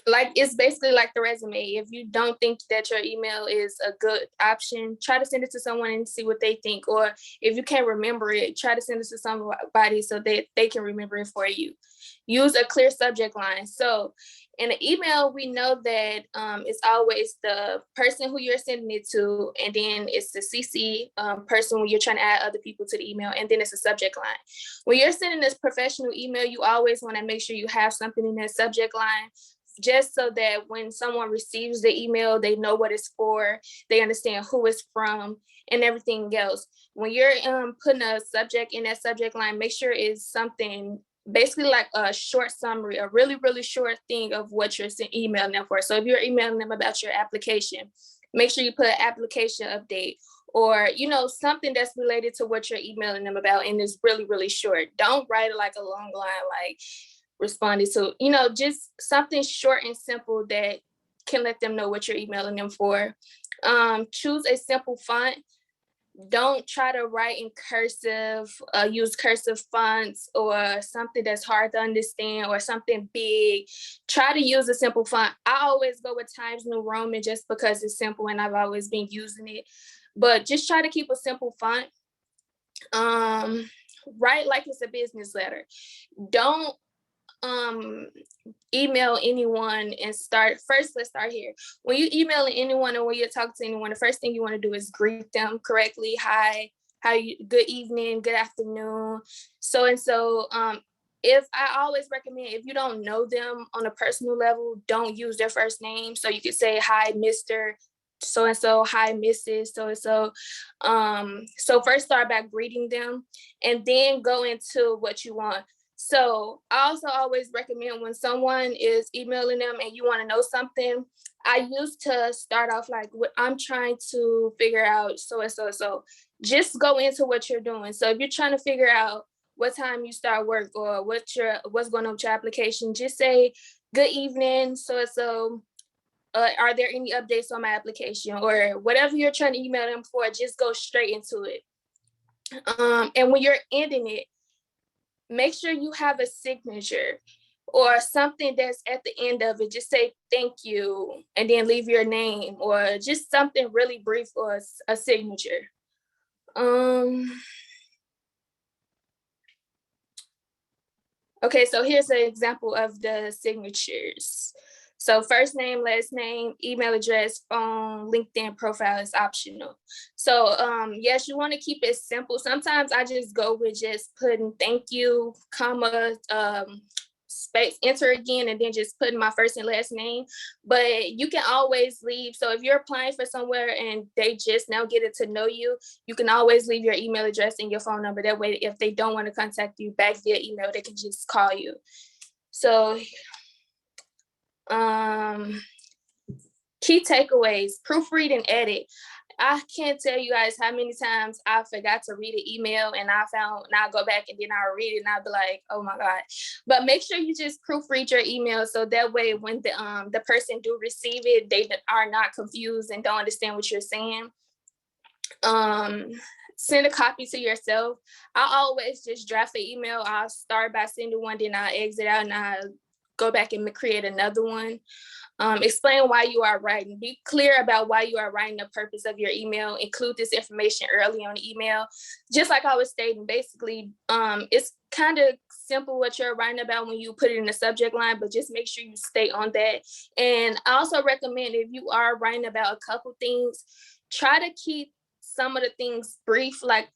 S4: like it's basically like the resume. If you don't think that your email is a good option, try to send it to someone and see what they think. Or if you can't remember it, try to send it to somebody so that they can remember it for you. Use a clear subject line. So In the email, we know that it's always the person who you're sending it to, and then it's the CC person when you're trying to add other people to the email, and then it's a subject line. When you're sending this professional email, you always want to make sure you have something in that subject line, just so that when someone receives the email, they know what it's for, they understand who it's from, and everything else. When you're putting a subject in that subject line, make sure it's something basically like a short summary, a really, really short thing of what you're emailing them for. So if you're emailing them about your application, make sure you put an application update, or, you know, something that's related to what you're emailing them about, and it's really, really short. Don't write it like a long line, like responded to, you know, just something short and simple that can let them know what you're emailing them for. Choose a simple font. Don't try to write in cursive, use cursive fonts or something that's hard to understand or something big. Try to use a simple font. I always go with Times New Roman just because it's simple and I've always been using it. But just try to keep a simple font. Write like it's a business letter. Don't email anyone and let's start here. When you email anyone or when you're talking to anyone, the first thing you want to do is greet them correctly. Hi, how you, good evening, good afternoon, so and so. If I always recommend, if you don't know them on a personal level, don't use their first name. So you could say, hi, Mr. so and so, hi, Mrs. so and so. So first start by greeting them and then go into what you want. So I also always recommend when someone is emailing them and you want to know something, I used to start off like, I'm trying to figure out so and so and so. Just go into what you're doing. So if you're trying to figure out what time you start work or what's going on with your application, just say, good evening, so and so. Are there any updates on my application? Or whatever you're trying to email them for, just go straight into it. And when you're ending it, make sure you have a signature or something that's at the end of it. Just say thank you and then leave your name, or just something really brief, or a signature. Okay, so here's an example of the signatures. So first name, last name, email address, phone, LinkedIn profile is optional. So yes, you want to keep it simple. Sometimes I just go with just putting thank you, comma, space, enter again, and then just putting my first and last name. But you can always leave. So if you're applying for somewhere and they just now get to know you, you can always leave your email address and your phone number. That way, if they don't want to contact you back via email, they can just call you. So key takeaways: proofread and edit. I can't tell you guys how many times I forgot to read an email and I'll go back and then I'll read it and I'll be like, oh my God. But make sure you just proofread your email so that way when the person do receive it, they are not confused and don't understand what you're saying. Send a copy to yourself. I always just draft the email. I'll start by sending one, then I'll exit out and I'll go back and create another one. Explain why you are writing. Be clear about why you are writing, the purpose of your email. Include this information early on the email. Just like I was stating, basically, it's kind of simple what you're writing about when you put it in the subject line, but just make sure you stay on that. And I also recommend, if you are writing about a couple things, try to keep some of the things brief, like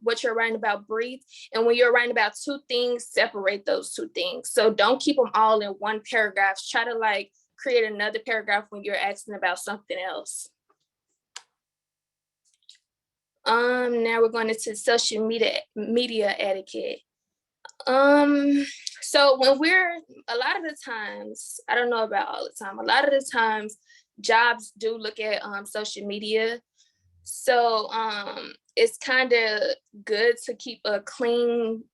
S4: what you're writing about brief. And when you're writing about two things, separate those two things. So don't keep them all in one paragraph. Try to create another paragraph when you're asking about something else. Now we're going into social media etiquette. So when a lot of the times, I don't know about all the time, a lot of the times jobs do look at social media. So it's kind of good to keep a clean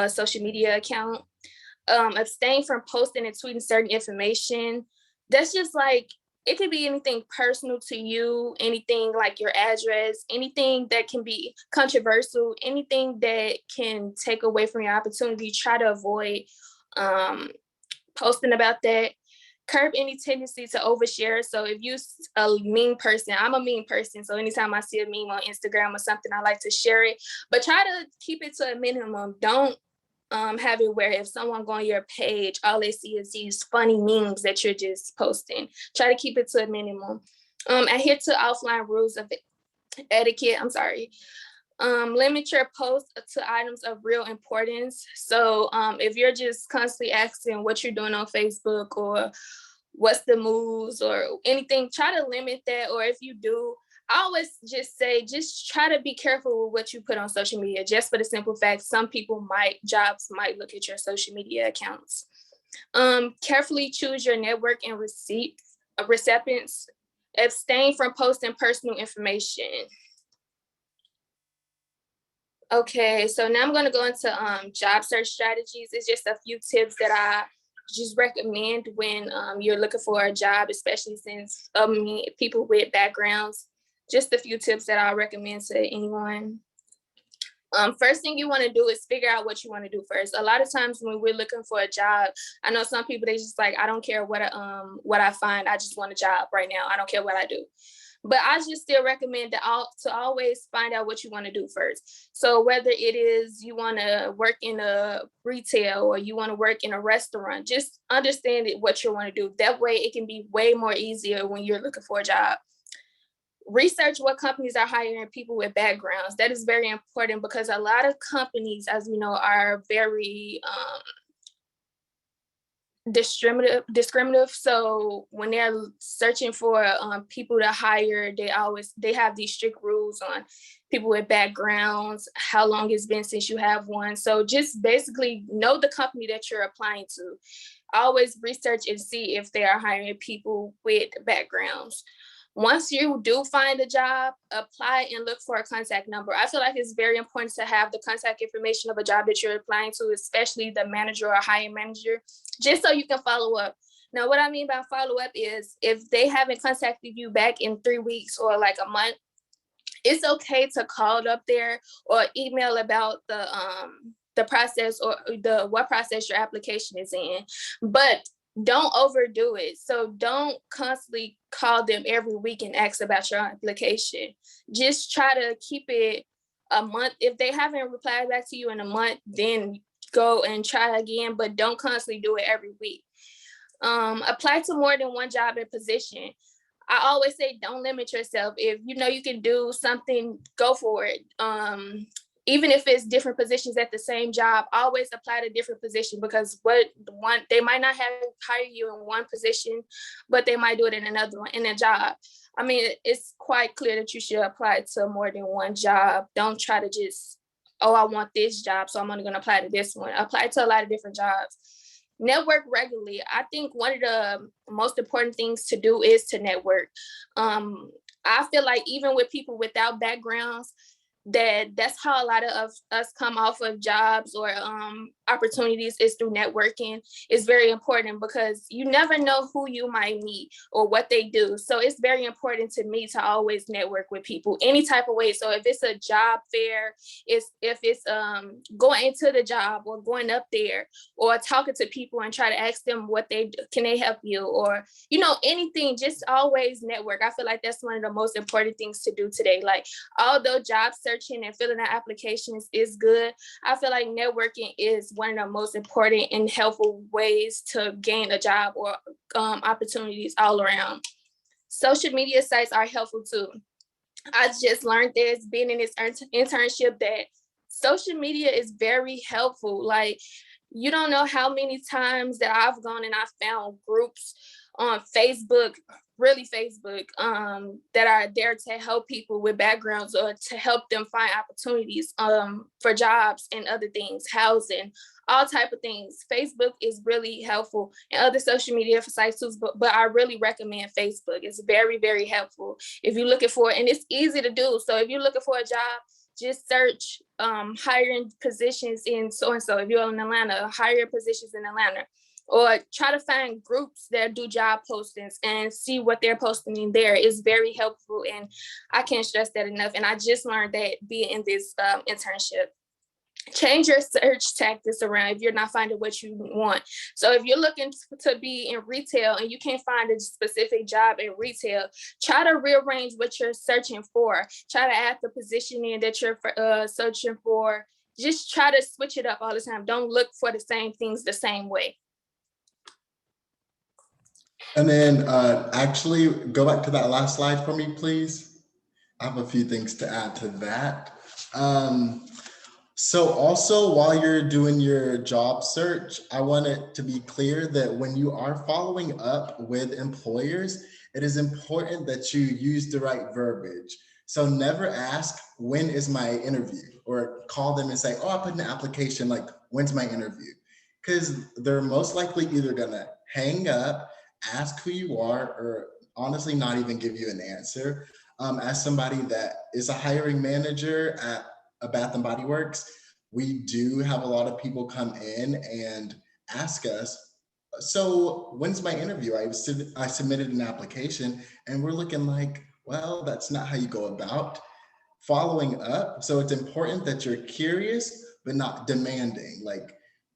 S4: social media account. Abstain from posting and tweeting certain information. That's just it could be anything personal to you, anything like your address, anything that can be controversial, anything that can take away from your opportunity. Try to avoid posting about that. Curb any tendency to overshare. So if you're a mean person, I'm a mean person. So anytime I see a meme on Instagram or something, I like to share it, but try to keep it to a minimum. Don't have it where if someone go on your page, all they see is these funny memes that you're just posting. Try to keep it to a minimum. Adhere to offline rules of etiquette. Limit your posts to items of real importance. So if you're just constantly asking what you're doing on Facebook or what's the moves or anything, try to limit that. Or if you do, I always just say, just try to be careful with what you put on social media, just for the simple fact, some people jobs might look at your social media accounts. Carefully choose your network and recipients. Abstain from posting personal information. Okay, so now I'm going to go into job search strategies. It's just a few tips that I just recommend when you're looking for a job, especially since people with backgrounds. Just a few tips that I recommend to anyone. First thing you want to do is figure out what you want to do first. A lot of times when we're looking for a job, I know some people, they just like, I don't care what I find. I just want a job right now. I don't care what I do. But I just still recommend to always find out what you want to do first. So whether it is you want to work in a retail or you want to work in a restaurant, just understand what you want to do. That way it can be way more easier when you're looking for a job. Research what companies are hiring people with backgrounds. That is very important because a lot of companies, as we know, are very discriminative. So when they're searching for people to hire, they have these strict rules on people with backgrounds, how long it's been since you have one. So just basically know the company that you're applying to. Always research and see if they are hiring people with backgrounds. Once you do find a job, apply and look for a contact number. I feel like it's very important to have the contact information of a job that you're applying to, especially the manager or hiring manager, just so you can follow up. Now, what I mean by follow up is if they haven't contacted you back in 3 weeks or like a month, it's okay to call up there or email about the process or what process your application is in. But don't overdo it. So don't constantly call them every week and ask about your application. Just try to keep it a month. If they haven't replied back to you in a month, then go and try again, but don't constantly do it every week. Apply to more than one job and position. I always say don't limit yourself. If you know you can do something, go for it. Even if it's different positions at the same job, always apply to different position because they might not have hired you in one position, but they might do it in another one, in a job. I mean, it's quite clear that you should apply to more than one job. Don't try to just, I want this job, so I'm only going to apply to this one. Apply to a lot of different jobs. Network regularly. I think one of the most important things to do is to network. I feel like even with people without backgrounds, that's how a lot of us come off of jobs or opportunities is through networking. Is very important because you never know who you might meet or what they do. So it's very important to me to always network with people any type of way. So if it's a job fair, if it's going into the job or going up there or talking to people and try to ask them what they do, can they help you, or anything, just always network. I feel like that's one of the most important things to do today. Like, although job searching and filling out applications is good, I feel like networking is one of the most important and helpful ways to gain a job or opportunities all around. Social media sites are helpful too. I just learned this being in this internship that social media is very helpful. Like, you don't know how many times that I've gone and I found groups on Facebook, really Facebook, that are there to help people with backgrounds or to help them find opportunities for jobs and other things, housing, all type of things. Facebook is really helpful, and other social media sites too, but I really recommend Facebook. It's very, very helpful if you're looking for it, and it's easy to do. So if you're looking for a job, just search hiring positions in so-and-so. If you're in Atlanta, hiring positions in Atlanta. Or try to find groups that do job postings and see what they're posting in there. Is very helpful, and I can't stress that enough. And I just learned that being in this internship. Change your search tactics around if you're not finding what you want. So if you're looking to be in retail and you can't find a specific job in retail, try to rearrange what you're searching for. Try to add the position in that you're searching for just try to switch it up all the time. Don't look for the same things the same way.
S3: And then actually go back to that last slide for me, please. I have a few things to add to that. So also while you're doing your job search, I want it to be clear that when you are following up with employers, it is important that you use the right verbiage. So never ask, when is my interview? Or call them and say, oh, I put in an application, like, when's my interview? Because they're most likely either gonna hang up, ask who you are, or honestly not even give you an answer. As somebody that is a hiring manager at a Bath and Body Works, we do have a lot of people come in and ask us, so when's my interview? I submitted an application, and we're looking like, well, that's not how you go about following up. So it's important that you're curious, but not demanding. Like,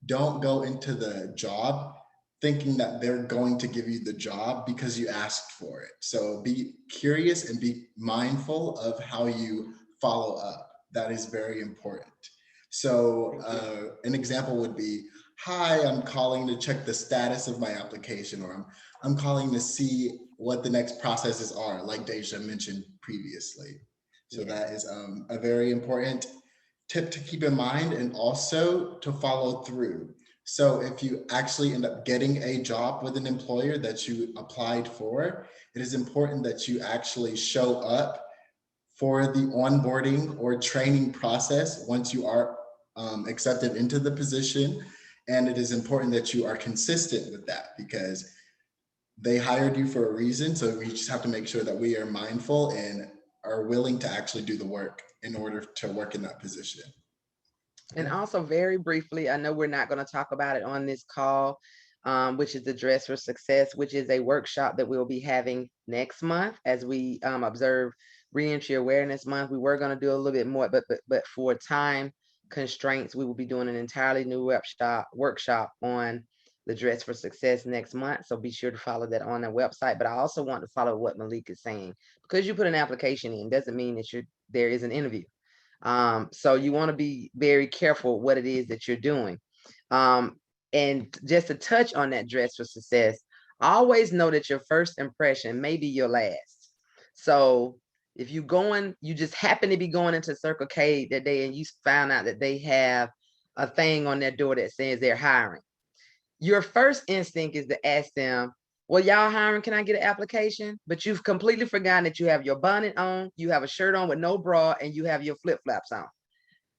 S3: don't go into the job thinking that they're going to give you the job because you asked for it. So be curious and be mindful of how you follow up. That is very important. So an example would be, hi, I'm calling to check the status of my application, or I'm calling to see what the next processes are, like Deja mentioned previously. So that is a very important tip to keep in mind, and also to follow through. So if you actually end up getting a job with an employer that you applied for, it is important that you actually show up for the onboarding or training process once you are accepted into the position. And it is important that you are consistent with that, because they hired you for a reason. So we just have to make sure that we are mindful and are willing to actually do the work in order to work in that position.
S2: And also, very briefly, I know we're not going to talk about it on this call, which is the Dress for Success, which is a workshop that we'll be having next month as we observe Reentry Awareness Month. We were going to do a little bit more, but for time constraints, we will be doing an entirely new workshop on the Dress for Success next month. So be sure to follow that on the website. But I also want to follow what Malik is saying. Because you put an application in doesn't mean that there is an interview. So you want to be very careful what it is that you're doing. And just to touch on that Dress for Success, always know that your first impression may be your last. So if you just happen to be going into Circle K that day and you found out that they have a thing on their door that says they're hiring, your first instinct is to ask them, well, y'all hiring, can I get an application? But you've completely forgotten that you have your bonnet on, you have a shirt on with no bra, and you have your flip-flops on.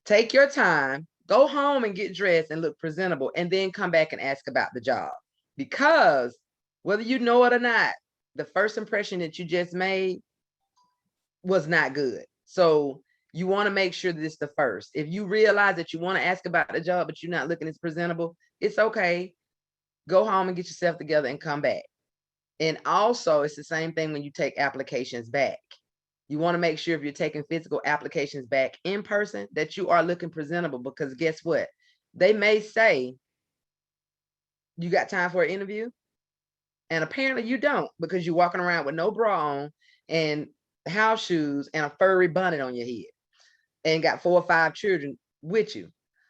S2: Take your time, go home and get dressed and look presentable, and then come back and ask about the job. Because whether you know it or not, the first impression that you just made was not good. So you want to make sure that it's the first. If you realize that you want to ask about the job, but you're not looking as presentable, it's okay. Go home and get yourself together and come back. And also, it's the same thing when you take applications back. You want to make sure if you're taking physical applications back in person that you are looking presentable, because guess what? They may say, you got time for an interview? And apparently you don't, because you're walking around with no bra on and house shoes and a furry bonnet on your head and got 4 or 5 children with you.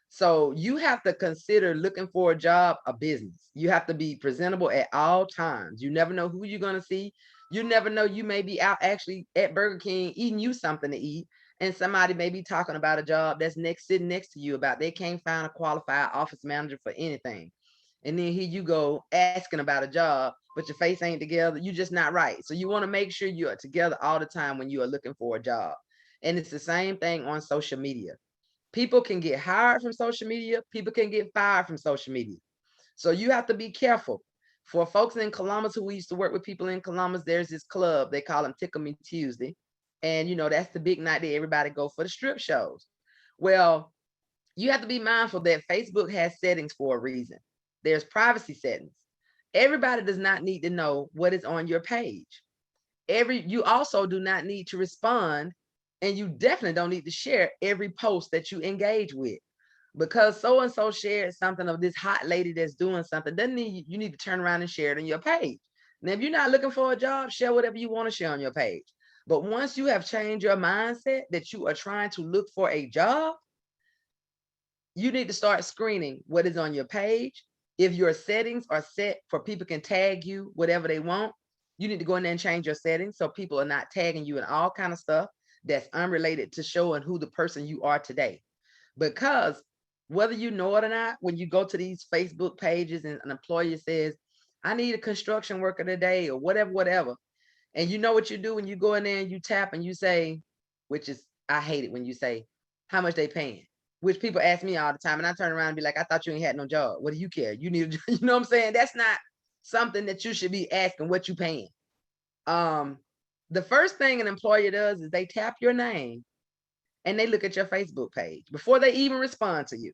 S2: So you have to consider looking for a job a business. You have to be presentable at all times. You never know who you're going to see. You never know, you may be out actually at Burger King eating you something to eat, and somebody may be talking about a job that's sitting next to you about they can't find a qualified office manager for anything. And then here you go asking about a job, but your face ain't together. You're just not right. So you want to make sure you are together all the time when you are looking for a job. And it's the same thing on social media. People can get hired from social media. People can get fired from social media. So you have to be careful. For folks in Columbus who used to work with people in Columbus, there's this club, they call them Tickle Me Tuesday. And, that's the big night that everybody go for the strip shows. Well, you have to be mindful that Facebook has settings for a reason. There's privacy settings. Everybody does not need to know what is on your page. You also do not need to respond, and you definitely don't need to share every post that you engage with, because so-and-so shared something of this hot lady that's doing something. Doesn't mean you need to turn around and share it on your page. Now, if you're not looking for a job, share whatever you want to share on your page. But once you have changed your mindset that you are trying to look for a job, you need to start screening what is on your page. If your settings are set for people can tag you whatever they want, you need to go in there and change your settings so people are not tagging you in all kind of stuff that's unrelated to showing who the person you are today. Because whether you know it or not, when you go to these Facebook pages and an employer says, I need a construction worker today or whatever, and you know what you do when you go in there and you tap and you say, which is, I hate it when you say, how much they paying? Which people ask me all the time, and I turn around and be like, I thought you ain't had no job. What do you care? You need, you know what I'm saying? That's not something that you should be asking what you paying. The first thing an employer does is they tap your name and they look at your Facebook page before they even respond to you.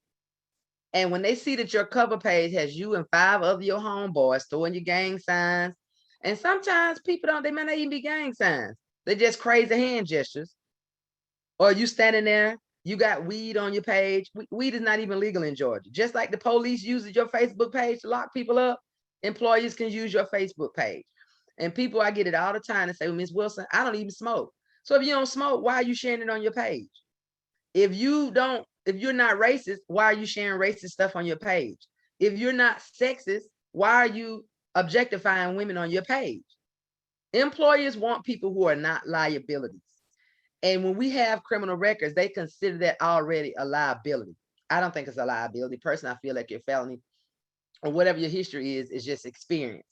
S2: And when they see that your cover page has you and 5 of your homeboys throwing your gang signs, and sometimes people don't, they may not even be gang signs. They're just crazy hand gestures. Or you standing there, you got weed on your page. Weed is not even legal in Georgia. Just like the police uses your Facebook page to lock people up, employers can use your Facebook page. And people, I get it all the time and say, well, Ms. Wilson, I don't even smoke. So if you don't smoke, why are you sharing it on your page? If you're not racist, why are you sharing racist stuff on your page? If you're not sexist, why are you objectifying women on your page? Employers want people who are not liabilities. And when we have criminal records, they consider that already a liability. I don't think it's a liability. Personally, I feel like your felony or whatever your history is just experience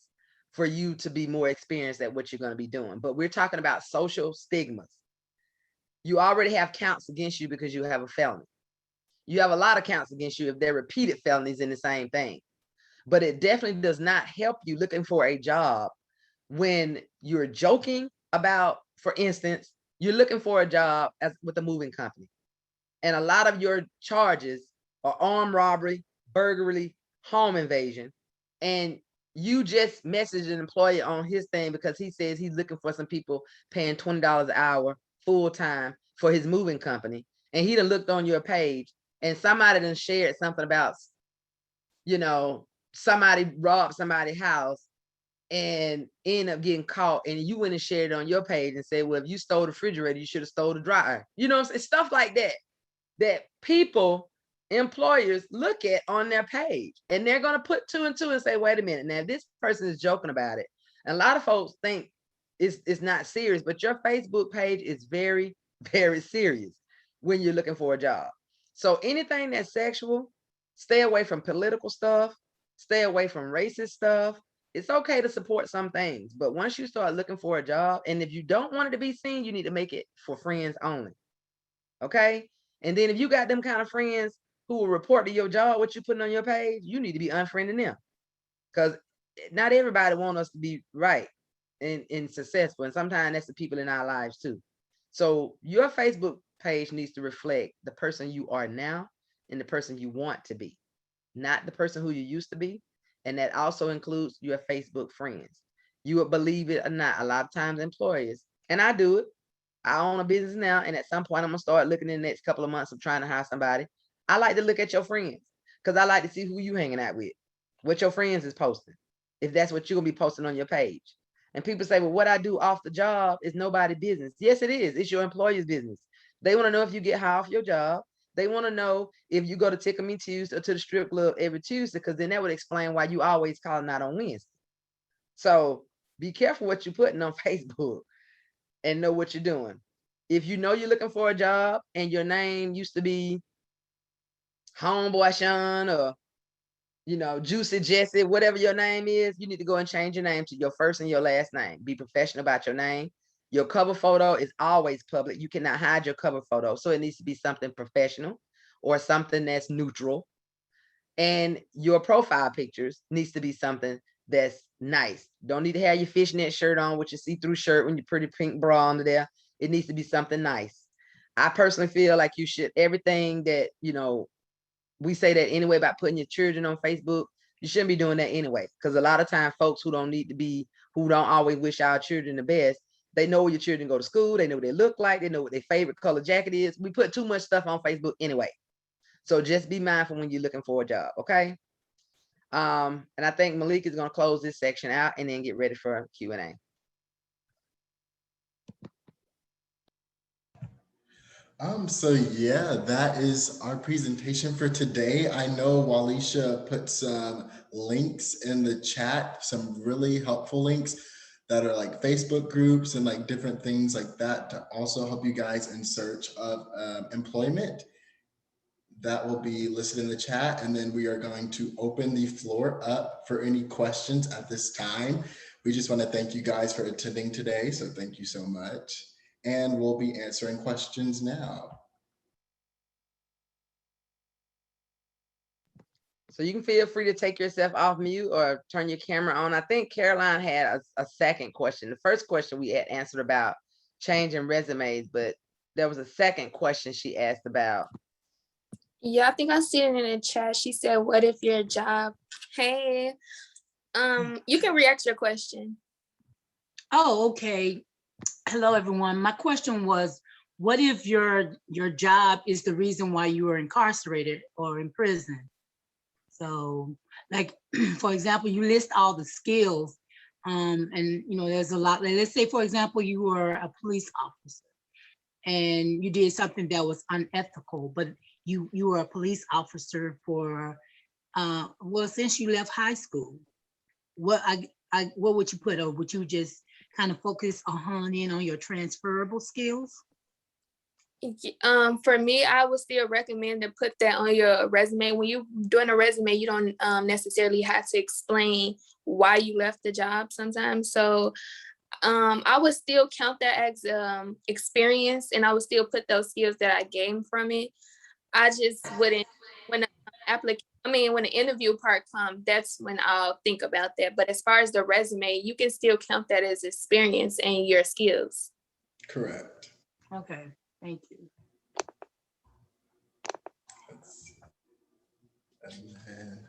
S2: for you to be more experienced at what you're going to be doing. But we're talking about social stigmas. You already have counts against you because you have a felony. You have a lot of counts against you if they're repeated felonies in the same thing. But it definitely does not help you looking for a job when you're joking about, for instance, you're looking for a job with a moving company. And a lot of your charges are armed robbery, burglary, home invasion. And you just messaged an employer on his thing because he says he's looking for some people paying $20 an hour full time for his moving company. And he done looked on your page and somebody done shared something about, somebody robbed somebody's house and end up getting caught, and you went and shared it on your page and said, well, if you stole the refrigerator, you should have stole the dryer. It's stuff like that people, employers look at on their page, and they're going to put 2 and 2 and say, wait a minute, now this person is joking about it. And a lot of folks think it's not serious, but your Facebook page is very, very serious when you're looking for a job. So anything that's sexual, stay away from political stuff, stay away from racist stuff. It's okay to support some things, but once you start looking for a job, and if you don't want it to be seen, you need to make it for friends only. Okay. And then if you got them kind of friends who will report to your job what you're putting on your page, you need to be unfriending them, because not everybody wants us to be right and successful. And sometimes that's the people in our lives too. So your Facebook page needs to reflect the person you are now and the person you want to be, not the person who you used to be. And that also includes your Facebook friends. You would believe it or not, a lot of times employers, and I do it, I own a business now, and at some point I'm gonna start looking in the next couple of months of trying to hire somebody. I like to look at your friends because I like to see who you hanging out with, what your friends is posting, if that's what you're gonna be posting on your page. And people say, well, what I do off the job is nobody's business. Yes, it is. It's your employer's business. They want to know if you get high off your job. They want to know if you go to Tickle Me Tuesday or to the strip club every Tuesday, because then that would explain why you always calling out on Wednesday. So be careful what you're putting on Facebook and know what you're doing. If you know you're looking for a job and your name used to be Homeboy Sean or, Juicy Jesse, whatever your name is, you need to go and change your name to your first and your last name. Be professional about your name. Your cover photo is always public. You cannot hide your cover photo. So it needs to be something professional or something that's neutral. And your profile pictures needs to be something that's nice. Don't need to have your fishnet shirt on with your see-through shirt when your pretty pink bra under there. It needs to be something nice. I personally feel like you should, everything that, we say that anyway about putting your children on Facebook, you shouldn't be doing that anyway. Because a lot of times folks who don't always wish our children the best, they know where your children go to school, they know what they look like, they know what their favorite color jacket is. We put too much stuff on Facebook anyway. So just be mindful when you're looking for a job, okay? And I think Malik is going to close this section out and then get ready for Q&A.
S3: So yeah, that is our presentation for today. I know Walisha put some links in the chat, some really helpful links that are like Facebook groups and like different things like that to also help you guys in search of employment. That will be listed in the chat. And then we are going to open the floor up for any questions at this time. We just want to thank you guys for attending today. So thank you so much. And we'll be answering questions now.
S2: So you can feel free to take yourself off mute or turn your camera on. I think Caroline had a second question. The first question we had answered about changing resumes, but there was a second question she asked about.
S4: Yeah, I think I see it in the chat. She said, what if your job, hey, you can react to your question.
S6: Oh, okay. Hello, everyone. My question was, what if your job is the reason why you were incarcerated or in prison? So, like, for example, you list all the skills, and you know, there's a lot. Like, let's say, for example, you were a police officer and you did something that was unethical, but you were a police officer for, well, since you left high school. What would you put, or would you just kind of focus or hone in on your transferable skills?
S4: For me, I would still recommend to put that on your resume. When you're doing a resume, you don't necessarily have to explain why you left the job sometimes. So I would still count that as experience, and I would still put those skills that I gained from it. I just wouldn't, when when the interview part comes, that's when I'll think about that. But as far as the resume, you can still count that as experience and your skills.
S3: Correct.
S6: Okay, thank you.
S3: And then,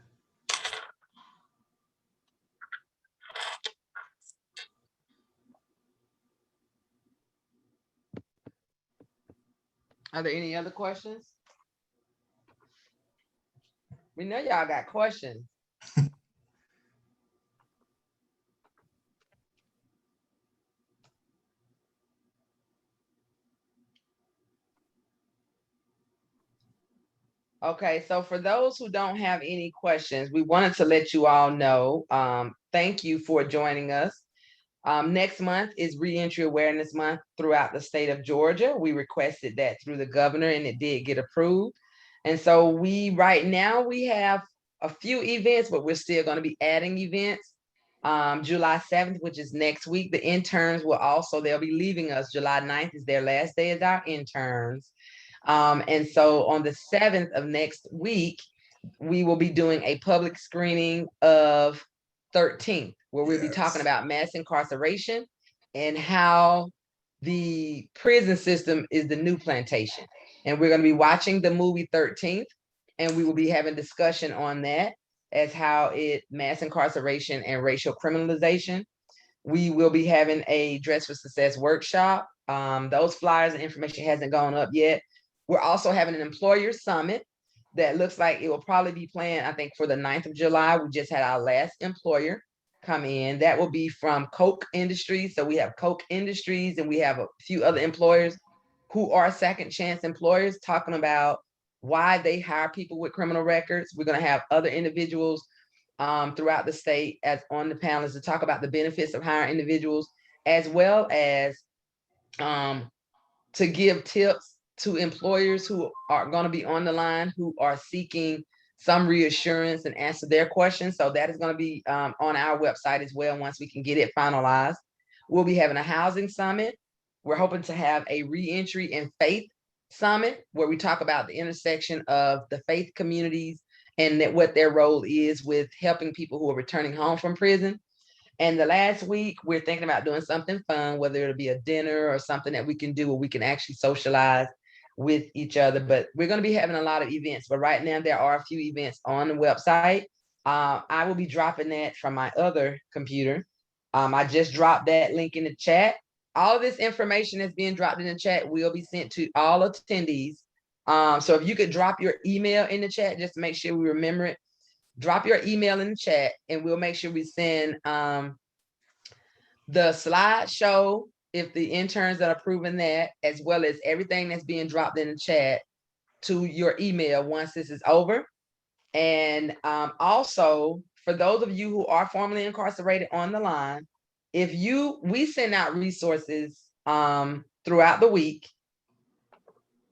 S2: Are there any other questions? We know y'all got questions. Okay, so for those who don't have any questions, we wanted to let you all know, thank you for joining us. Next month is Reentry Awareness Month throughout the state of Georgia. We requested that through the governor and it did get approved. And so right now we have a few events, but we're still going to be adding events. July 7th, which is next week, the interns they'll be leaving us. July 9th is their last day as our interns. And so on the 7th of next week, we will be doing a public screening of 13th, where we'll be talking about mass incarceration and how the prison system is the new plantation. And we're going to be watching the movie 13th, and we will be having discussion on that as how mass incarceration and racial criminalization. We will be having a Dress for Success workshop. Those flyers and information hasn't gone up yet. We're also having an employer summit that looks like it will probably be planned, I think, for the 9th of July. We just had our last employer come in. That will be from Coke Industries. So we have Coke Industries and we have a few other employers who are second chance employers talking about why they hire people with criminal records. We're going to have other individuals throughout the state as on the panelists to talk about the benefits of hiring individuals, as well as to give tips to employers who are going to be on the line, who are seeking some reassurance and answer their questions. So that is going to be on our website as well once we can get it finalized. We'll be having a housing summit. We're hoping to have a reentry and faith summit where we talk about the intersection of the faith communities and what their role is with helping people who are returning home from prison. And the last week, we're thinking about doing something fun, whether it'll be a dinner or something that we can do where we can actually socialize with each other. But we're going to be having a lot of events. But right now, there are a few events on the website. I will be dropping that from my other computer. I just dropped that link in the chat. All of this information that's being dropped in the chat will be sent to all attendees. So if you could drop your email in the chat, just to make sure we remember it. Drop your email in the chat and we'll make sure we send the slideshow if the interns that are approving that, as well as everything that's being dropped in the chat, to your email once this is over. And also, for those of you who are formerly incarcerated on the line, we send out resources throughout the week,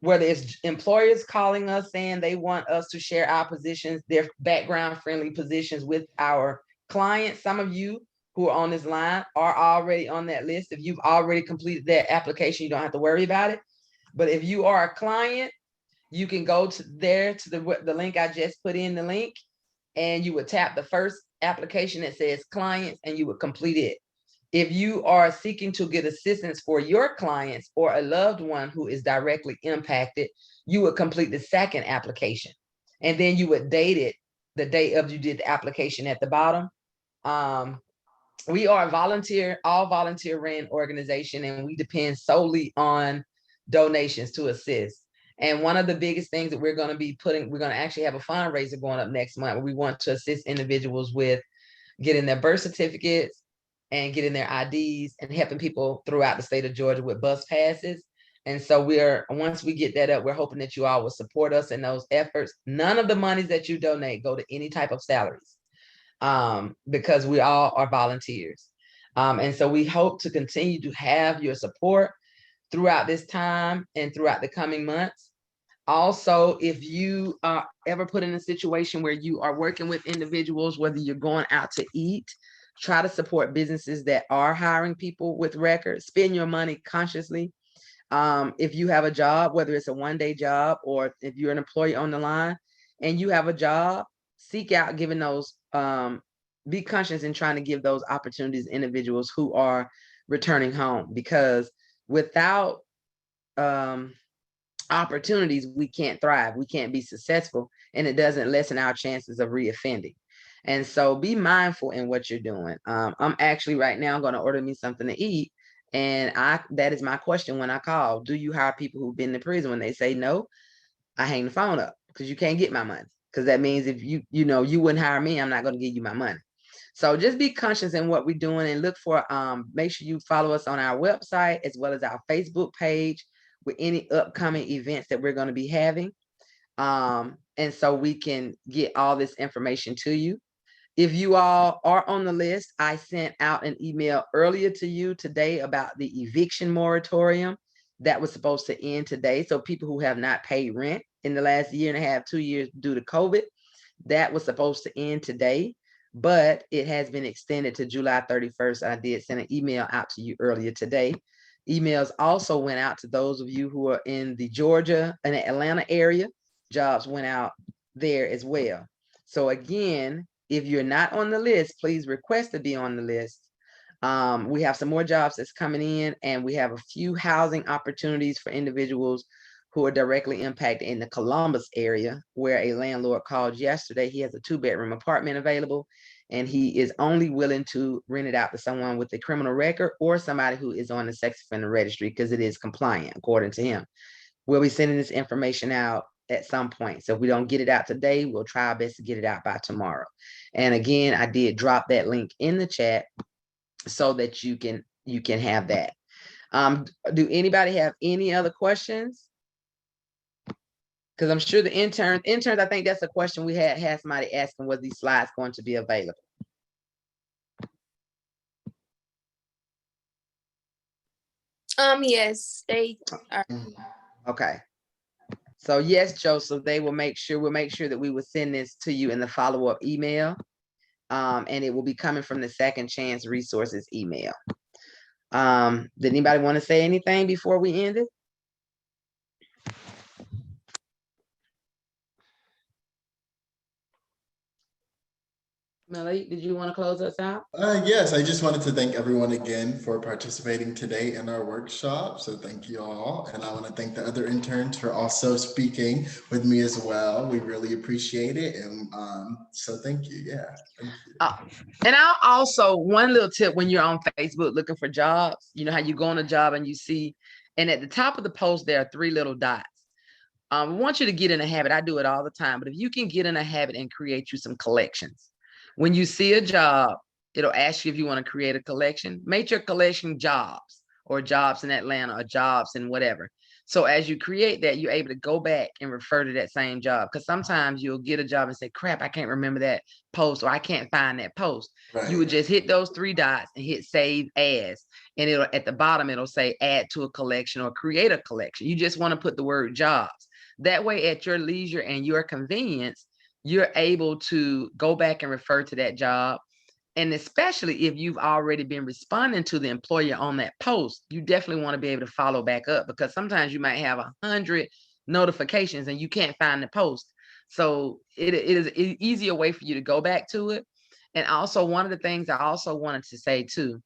S2: whether it's employers calling us saying they want us to share our positions, their background friendly positions with our clients. Some of you who are on this line are already on that list. If you've already completed that application, you don't have to worry about it. But if you are a client, you can go to the link I just put in the link, and you would tap the first application that says clients, and you would complete it. If you are seeking to get assistance for your clients or a loved one who is directly impacted, you would complete the second application. And then you would date it the day of you did the application at the bottom. We are a all volunteer ran organization, and we depend solely on donations to assist. And one of the biggest things that we're going to actually have a fundraiser going up next month, where we want to assist individuals with getting their birth certificates and getting their IDs and helping people throughout the state of Georgia with bus passes. And so once we get that up, we're hoping that you all will support us in those efforts. None of the monies that you donate go to any type of salaries, because we all are volunteers. And so we hope to continue to have your support throughout this time and throughout the coming months. Also, if you are ever put in a situation where you are working with individuals, whether you're going out to eat, try to support businesses that are hiring people with records. Spend your money consciously. If you have a job, whether it's a one-day job or if you're an employee on the line and you have a job, seek out giving those, be conscious in trying to give those opportunities to individuals who are returning home, because without opportunities, we can't thrive, we can't be successful, and it doesn't lessen our chances of reoffending. And so be mindful in what you're doing. I'm actually right now going to order me something to eat, and that is my question when I call. Do you hire people who've been to prison? When they say no, I hang the phone up, because you can't get my money, because that means if you wouldn't hire me, I'm not going to give you my money. So just be conscious in what we're doing, and look for make sure you follow us on our website as well as our Facebook page with any upcoming events that we're going to be having. And so we can get all this information to you. If you all are on the list, I sent out an email earlier to you today about the eviction moratorium that was supposed to end today. So people who have not paid rent in the last year and a half, 2 years due to COVID, that was supposed to end today, but it has been extended to July 31st. I did send an email out to you earlier today. Emails also went out to those of you who are in the Georgia and the Atlanta area. Jobs went out there as well. So again, if you're not on the list, please request to be on the list. We have some more jobs that's coming in, and we have a few housing opportunities for individuals who are directly impacted in the Columbus area, where a landlord called yesterday. He has a 2-bedroom apartment available, and he is only willing to rent it out to someone with a criminal record or somebody who is on the sex offender registry, because it is compliant according to him. We'll be sending this information out at some point. So if we don't get it out today, we'll try our best to get it out by tomorrow. And again, I did drop that link in the chat so that you can have that. Do anybody have any other questions? Because I'm sure the interns, I think that's a question we had somebody asking, was these slides going to be available?
S4: Yes, they are.
S2: Okay. So yes, Joseph, we'll make sure that we will send this to you in the follow-up email. And it will be coming from the Second Chance Resources email. Did anybody want to say anything before we end it? Melly, did you want to close us out?
S3: Yes, I just wanted to thank everyone again for participating today in our workshop. So thank you all. And I want to thank the other interns for also speaking with me as well. We really appreciate it. And so thank you. Yeah. Thank you.
S2: And I'll also, one little tip, when you're on Facebook looking for jobs, you know how you go on a job and you see, and at the top of the post, there are 3 little dots. I want you to get in a habit. I do it all the time, but if you can get in a habit and create you some collections. When you see a job, it'll ask you if you want to create a collection. Make your collection jobs or jobs in Atlanta or jobs in whatever. So as you create that, you're able to go back and refer to that same job. Because sometimes you'll get a job and say, crap, I can't remember that post, or I can't find that post. You would just hit those 3 dots and hit save as, and it'll at the bottom, it'll say add to a collection or create a collection. You just want to put the word jobs. That way, at your leisure and your convenience, you're able to go back and refer to that job. And especially if you've already been responding to the employer on that post, you definitely want to be able to follow back up, because sometimes you might have 100 notifications and you can't find the post. So it is an easier way for you to go back to it. And also, one of the things I also wanted to say too,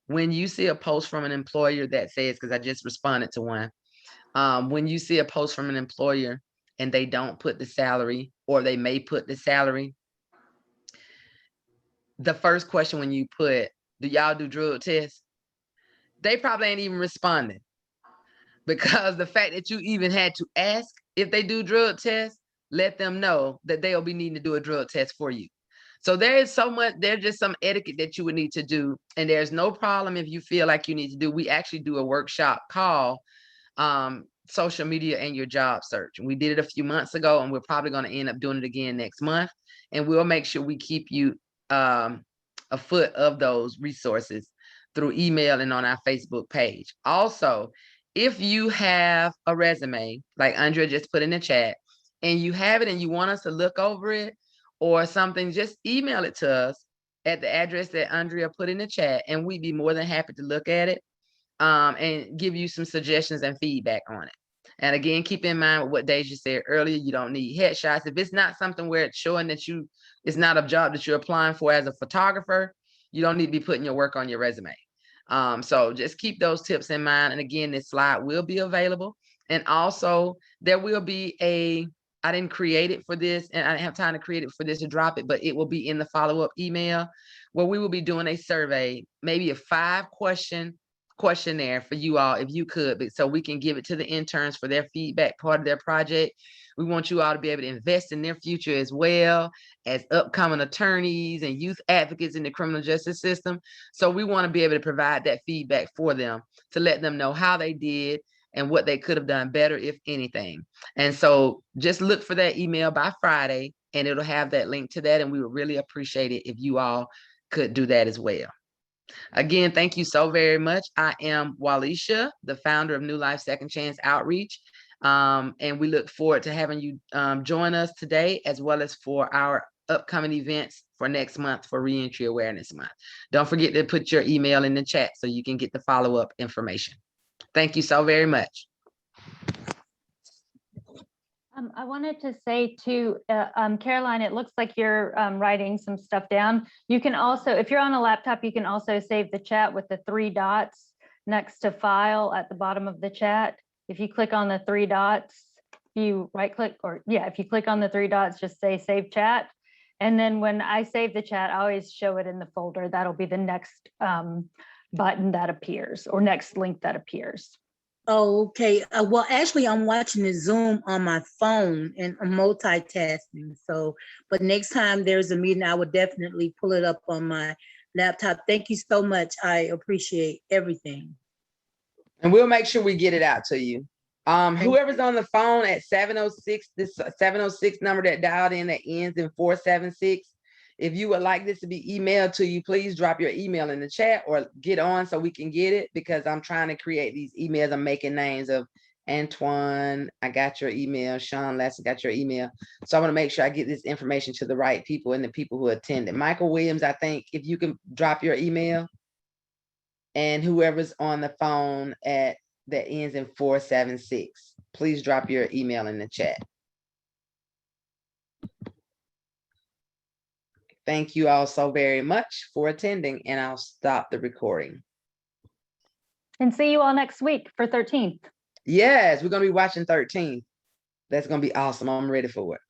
S2: when you see a post from an employer that says, because I just responded to one, when you see a post from an employer and they don't put the salary, or they may put the salary, the first question when you put, do y'all do drug tests? They probably ain't even responding, because the fact that you even had to ask if they do drug tests, let them know that they'll be needing to do a drug test for you. So there's just some etiquette that you would need to do. And there's no problem if you feel like you need to do. We actually do a workshop called social media and your job search. And we did it a few months ago, and we're probably going to end up doing it again next month. And we'll make sure we keep you a foot of those resources through email and on our Facebook page. Also, if you have a resume, like Andrea just put in the chat, and you have it and you want us to look over it or something, just email it to us at the address that Andrea put in the chat, and we'd be more than happy to look at it and give you some suggestions and feedback on it. And again, keep in mind what Deja said earlier, you don't need headshots. If it's not something where it's showing that it's not a job that you're applying for as a photographer, you don't need to be putting your work on your resume. So just keep those tips in mind. And again, this slide will be available. And also there will be I didn't create it for this, and I didn't have time to create it for this to drop it, but it will be in the follow-up email where we will be doing a survey, maybe a 5-question questionnaire for you all, if you could, so we can give it to the interns for their feedback part of their project. We want you all to be able to invest in their future as well as upcoming attorneys and youth advocates in the criminal justice system. So we want to be able to provide that feedback for them to let them know how they did and what they could have done better, if anything. And so just look for that email by Friday, and it'll have that link to that. And we would really appreciate it if you all could do that as well. Again, thank you so very much. I am Walisha, the founder of NewLife-Second Chance Outreach. And we look forward to having you join us today, as well as for our upcoming events for next month for Reentry Awareness Month. Don't forget to put your email in the chat so you can get the follow-up information. Thank you so very much.
S1: I wanted to say too, Caroline, it looks like you're writing some stuff down. You can also, if you're on a laptop, you can also save the chat with the 3 dots next to file at the bottom of the chat. If you click on the 3 dots, you right click, or if you click on the 3 dots, just say save chat. And then when I save the chat, I always show it in the folder. That'll be the next button that appears, or next link that appears.
S6: Oh, okay. Well, actually, I'm watching the Zoom on my phone and I'm multitasking. So, but next time there's a meeting, I would definitely pull it up on my laptop. Thank you so much. I appreciate everything.
S2: And we'll make sure we get it out to you. Whoever's on the phone at 706, this 706 number that dialed in that ends in 476. If you would like this to be emailed to you, please drop your email in the chat or get on so we can get it, because I'm trying to create these emails. I'm making names of Antoine. I got your email. Sean Lasser got your email. So I want to make sure I get this information to the right people and the people who attended. Michael Williams, I think if you can drop your email, and whoever's on the phone that ends in 476, please drop your email in the chat. Thank you all so very much for attending, and I'll stop the recording.
S1: And see you all next week for 13th.
S2: Yes, we're going to be watching 13th. That's going to be awesome. I'm ready for it.